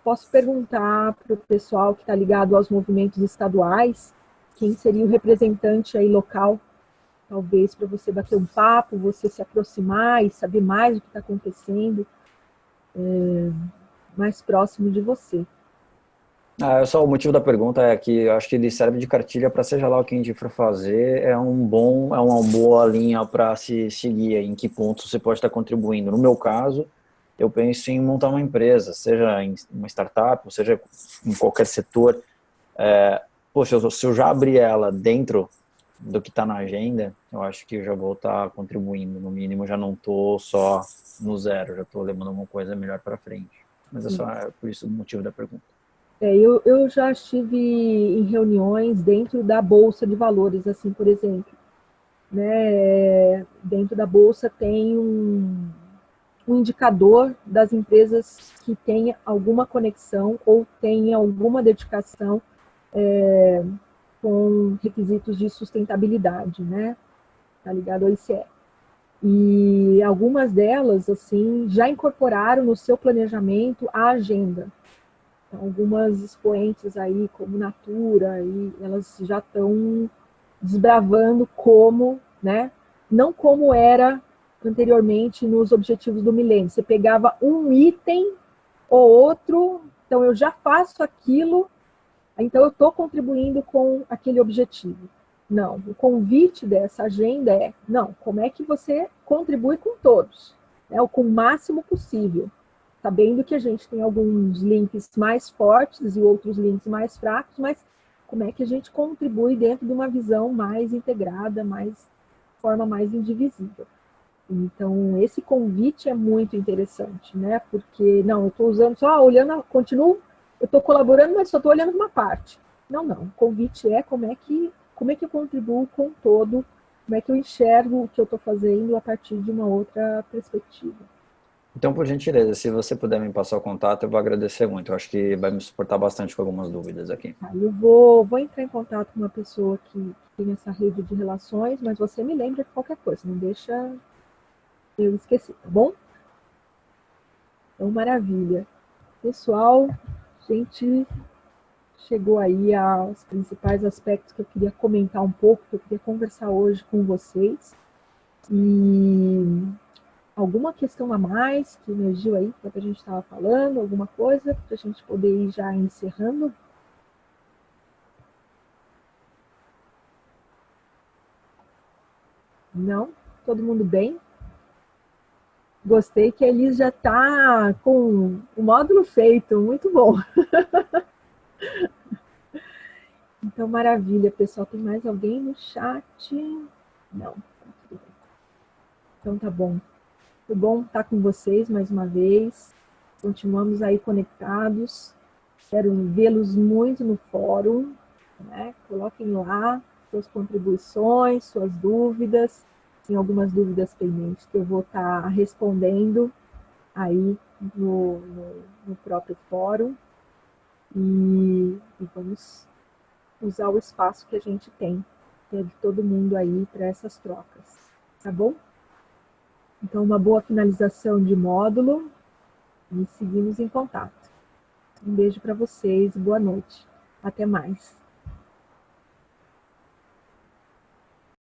Posso perguntar para o pessoal que está ligado aos movimentos estaduais, quem seria o representante aí local, talvez para você bater um papo, você se aproximar e saber mais do que está acontecendo, mais próximo de você. Só o motivo da pergunta é que eu acho que ele serve de cartilha para seja lá o que a gente for fazer, é uma boa linha para se seguir, em que ponto você pode estar contribuindo. No meu caso, eu penso em montar uma empresa, seja em uma startup, ou seja em qualquer setor. Poxa, se eu já abrir ela dentro do que está na agenda, eu acho que eu já vou estar contribuindo, no mínimo já não estou só no zero, já estou levando uma coisa melhor para frente. Mas é só por isso o motivo da pergunta. Eu já estive em reuniões dentro da Bolsa de Valores, assim, por exemplo. Né? Dentro da Bolsa tem um indicador das empresas que têm alguma conexão ou têm alguma dedicação com requisitos de sustentabilidade, né? Tá ligado ao ICE. E algumas delas, assim, já incorporaram no seu planejamento a agenda. Então, algumas expoentes aí, como Natura, e elas já estão desbravando como, né? Não como era anteriormente nos Objetivos do Milênio. Você pegava um item ou outro, então eu já faço aquilo, então eu estou contribuindo com aquele objetivo. Não, o convite dessa agenda é, não, como é que você contribui com todos, né, ou com o máximo possível, sabendo que a gente tem alguns links mais fortes e outros links mais fracos, mas como é que a gente contribui dentro de uma visão mais integrada, forma mais indivisível. Então, esse convite é muito interessante, né? Porque, não, eu estou usando só, olhando, continuo, eu estou colaborando, mas só estou olhando uma parte. Não, não. O convite é como é que eu contribuo com o todo, como é que eu enxergo o que eu estou fazendo a partir de uma outra perspectiva. Então, por gentileza, se você puder me passar o contato, eu vou agradecer muito. Eu acho que vai me suportar bastante com algumas dúvidas aqui. Eu vou entrar em contato com uma pessoa que tem essa rede de relações, mas você me lembra de qualquer coisa, não deixa eu esquecer, tá bom? Então, maravilha. Pessoal, a gente chegou aí aos principais aspectos que eu queria comentar um pouco, que eu queria conversar hoje com vocês. E alguma questão a mais que emergiu aí, que a gente estava falando, alguma coisa, para a gente poder ir já encerrando? Não? Todo mundo bem? Gostei que a Elis já está com o módulo feito, muito bom. Então, maravilha, pessoal. Tem mais alguém no chat? Não. Então, tá bom. Foi bom estar com vocês mais uma vez. Continuamos aí conectados. Quero vê-los muito no fórum, né? Coloquem lá suas contribuições, suas dúvidas. Tem algumas dúvidas pendentes que eu vou estar respondendo aí no próprio fórum. E vamos usar o espaço que a gente tem, que é de todo mundo aí para essas trocas, tá bom? Então, uma boa finalização de módulo e seguimos em contato. Um beijo para vocês, boa noite. Até mais.